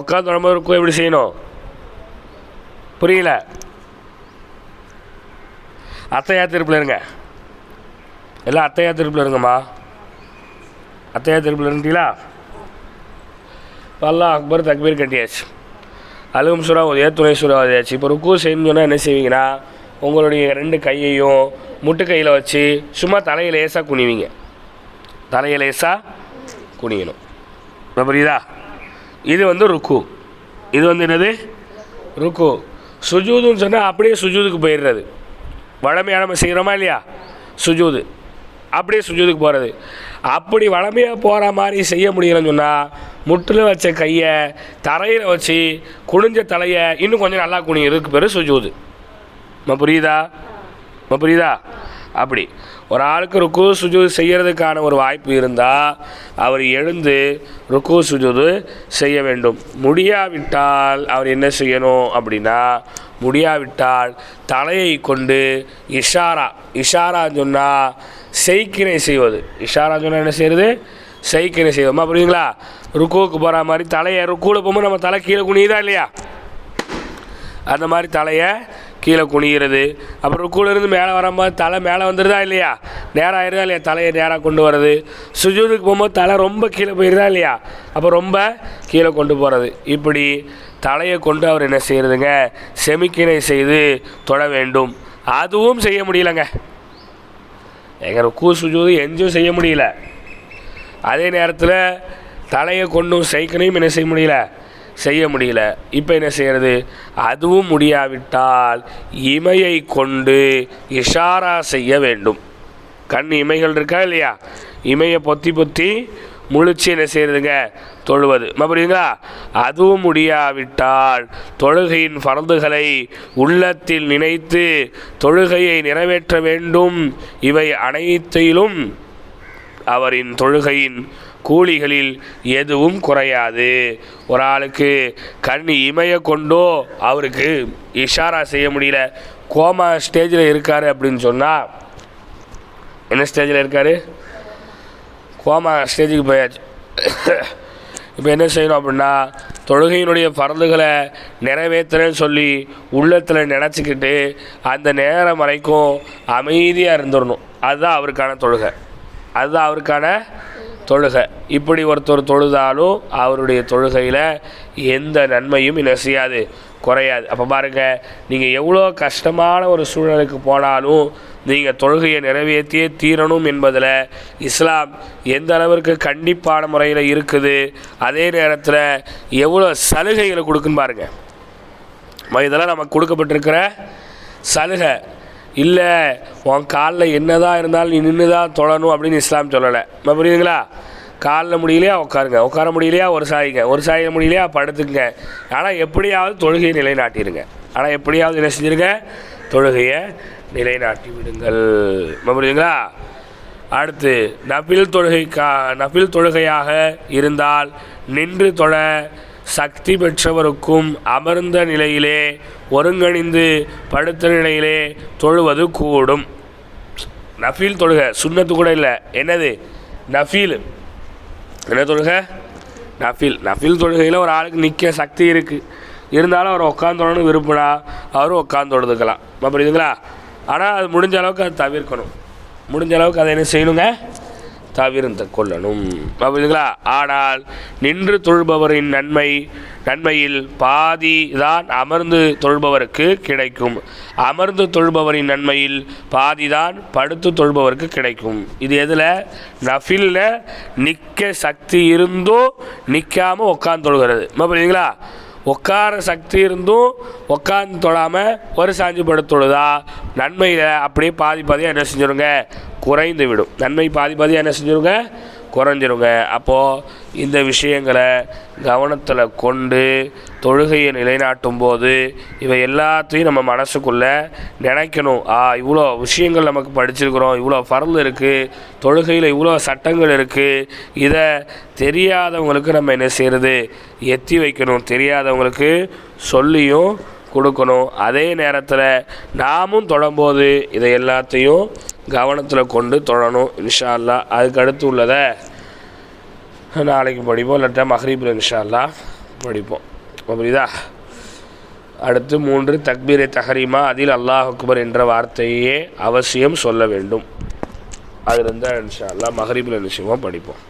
A: உட்காந்து வரும்போது ருக்கு எப்படி செய்யணும், புரியல? அத்தையா திருப்பில் இருங்க, எல்லாம் அத்தையா திருப்பில் இருங்கம்மா. அத்தையா திருப்பில் இருந்துட்டீங்களா? அல்லாஹ் அக்பர் தக்பீர் கட்டியாச்சு, அலுகும் சூறா ஓதியா, துணை சூறா ஓதியாச்சு. இப்போ ருக்கு செய்யணும்னு சொன்னால் என்ன செய்வீங்கன்னா, உங்களுடைய 2 கையையும் முட்டு கையில் வச்சு சும்மா தலையை லேசாக குனிவீங்க. தலையை லேசாக குனியணும், புரியுதா? இது வந்து ருக்கு. இது வந்து என்னது, ருக்கு. சுஜூதுன்னு சொன்னால் அப்படியே சுஜூதுக்கு போயிடுறது. வழமையாக நம்ம செய்கிறோமா இல்லையா சுஜூது, அப்படியே சுஜூதுக்கு போகிறது. அப்படி வளமையாக போகிற மாதிரி செய்ய முடியலன்னு சொன்னால் முட்டில் வச்ச கையை தரையில் வச்சு குனிஞ்ச தலையை இன்னும் கொஞ்சம் நல்லா குனிகிறதுக்கு பேர் சுஜூது. புரியுதா? புரியுதா? அப்படி ஒரு ஆளுக்கு ருக்கு சுஜூது செய்கிறதுக்கான ஒரு வாய்ப்பு இருந்தால் அவர் எழுந்து ருக்கு சுஜூது செய்ய வேண்டும். முடியாவிட்டால் அவர் என்ன செய்யணும் அப்படின்னா, முடியாவிட்டால் தலையை கொண்டு இஷாரான்னு சொன்னால் செய்கினை செய்வது. இஷாரான்னு சொன்னால் என்ன செய்கிறது, செய்கினை செய்வோமா, புரியுங்களா? ருக்குவுக்கு போகிற மாதிரி தலையை, ருக்குவில் போகும்போது நம்ம தலை கீழே குனியுதா இல்லையா, அந்த மாதிரி தலையை கீழே குனிகிறது. அப்புறம் ருக்குவிலேருந்து மேலே வரும்போது தலை மேலே வந்துடுதா இல்லையா, நேராக ஆயிடுதா இல்லையா, தலையை நேராக கொண்டு வர்றது. சுஜூதுக்கு போகும்போது தலை ரொம்ப கீழே போயிடுதா இல்லையா, அப்போ ரொம்ப கீழே கொண்டு போகிறது. இப்படி தலையை கொண்டு அவர் என்ன செய்கிறதுங்க, செமிக்கினை செய்து தொட வேண்டும். அதுவும் செய்ய முடியலைங்க, எங்கள் ருக்கு சுஜூது எஞ்சும் செய்ய முடியல. அதே நேரத்தில் தலையை கொண்டும் சைக்கினையும் என்ன செய்ய முடியல, செய்ய முடியல. இப்போ என்ன செய்கிறது, அதுவும் முடியாவிட்டால் இமையை கொண்டு இஷாரா செய்ய வேண்டும். கண் இமைகள் இருக்கா இல்லையா, இமையை பொத்தி பொத்தி முழிச்சு என்ன செய்கிறதுங்க, தொழுவது. புரியுங்களா? அதுவும் முடியாவிட்டால் தொழுகையின் ஃபர்துகளை உள்ளத்தில் நினைத்து தொழுகையை நிறைவேற்ற வேண்டும். இவை அனைத்திலும் அவரின் தொழுகையின் கூலிகளில் எதுவும் குறையாது. ஒரு ஆளுக்கு கண் இமைய கொண்டோ அவருக்கு இஷாரா செய்ய முடியல, கோமா ஸ்டேஜில் இருக்கார் அப்படின்னு சொன்னால், என்ன ஸ்டேஜில் இருக்கார், கோமா ஸ்டேஜுக்கு போயாச்சு. இப்போ என்ன செய்யணும் அப்படின்னா, தொழுகையினுடைய ஃபர்துகளை நிறைவேற்றுறேன்னு சொல்லி உள்ளத்தில் நினச்சிக்கிட்டு அந்த நேரம் வரைக்கும் அமைதியாக இருந்துடணும். அதுதான் அவருக்கான தொழுகை, அதுதான் அவருக்கான தொழுகை. இப்படி ஒருத்தர் தொழுதாலும் அவருடைய தொழுகையில் எந்த நன்மையும் என்ன செய்யாது, குறையாது. அப்போ பாருங்கள், நீங்கள் எவ்வளோ கஷ்டமான ஒரு சூழலுக்கு போனாலும் நீங்கள் தொழுகையை நிறைவேற்றியே தீரணும் என்பதில் இஸ்லாம் எந்த அளவிற்கு கண்டிப்பான முறையில் இருக்குது. அதே நேரத்தில் எவ்வளோ சலுகைகளை கொடுக்குன்னு பாருங்கள். இதெல்லாம் நமக்கு கொடுக்கப்பட்டிருக்கிற சலுகை இல்லை. உன் காலில் என்ன தான் இருந்தாலும் நீ நின்று தான் தொழணும் அப்படின்னு இஸ்லாம் சொல்லலை. புரியுதுங்களா? காலில் முடியலையா உட்காருங்க, உட்கார முடியலையா ஒரு சாய முடியலையா படுத்துக்குங்க. ஆனால் எப்படியாவது தொழுகையை நிலைநாட்டிடுங்க. ஆனால் எப்படியாவது என்ன செஞ்சுருங்க, தொழுகையை நிலைநாட்டி விடுங்கள். புரியுதுங்களா? அடுத்து நஃபில் தொழுகையாக இருந்தால் நின்று தொழ சக்தி பெற்றவருக்கும் அமர்ந்த நிலையிலே ஒருங்கிணைந்து படுத்த நிலையிலே தொழுவது கூடும். நஃபீல் தொழுகை, சுன்னத்து கூட இல்லை, என்னது நஃபீல். என்ன தொழுகை, நஃபீல் தொழுகையில் ஒரு ஆளுக்கு நிற்க சக்தி இருக்குது, இருந்தாலும் அவர் உட்காந்தோடனு விரும்பினா அவரும் உட்காந்து தொழுதுக்கலாம். புரியுதுங்களா? ஆனால் அது முடிஞ்ச அளவுக்கு அது தவிர்க்கணும், முடிஞ்ச அளவுக்கு அதை என்ன செய்யணுங்க, தவிர்த்து கொள்ளணும். புரியுதுங்களா? ஆனால் நின்று தொழுபவரின் நன்மையில் பாதி தான் அமர்ந்து தொழுபவருக்கு கிடைக்கும். அமர்ந்து தொழுபவரின் நன்மையில் பாதி தான் படுத்து தொழுபவருக்கு கிடைக்கும். இது எதில், நஃபில்ல நிற்க சக்தி இருந்தோ நிற்காமல் உட்காந்து தொழுகிறது. புரியுதுங்களா? உட்கார சக்தி இருந்தும் உட்காந்து தொழாமல் ஒரு சாஞ்சு படுத்து தொழுதா நன்மையில் அப்படியே பாதியாக என்ன செஞ்சுருங்க, குறைந்து விடும். நன்மை பாதியாக என்ன செஞ்சுருங்க, குறைஞ்சிருங்க. அப்போது இந்த விஷயங்களை கவனத்தில் கொண்டு தொழுகையை நிலைநாட்டும் போது இவை எல்லாத்தையும் நம்ம மனசுக்குள்ளே நினைக்கணும். இவ்வளோ விஷயங்கள் நமக்கு படிச்சிருக்கிறோம், இவ்வளோ ஃபர்ல் இருக்குது, தொழுகையில் இவ்வளோ சட்டங்கள் இருக்குது, இதை தெரியாதவங்களுக்கு நம்ம என்ன செய்கிறது, எத்தி வைக்கணும், தெரியாதவங்களுக்கு சொல்லியும் கொடுக்கணும். அதே நேரத்தில் நாமும் தொழும்போது இதை எல்லாத்தையும் கவனத்தில் கொண்டு தொழணும் இன்ஷா அல்லாஹ். அதுக்கு அடுத்து உள்ளதை நாளைக்கு படிப்போம், இல்லாட்டா மக்ரிபில் இன்ஷா அல்லாஹ் படிப்போம். புரியுதா? அடுத்து 3 தக்பீரை தஹரீமா, அதில் அல்லாஹ் அக்பர் என்ற வார்த்தையே அவசியம் சொல்ல வேண்டும். அதிலிருந்து இன்ஷா அல்லாஹ் மக்ரிபில் நிச்சயமாக படிப்போம்.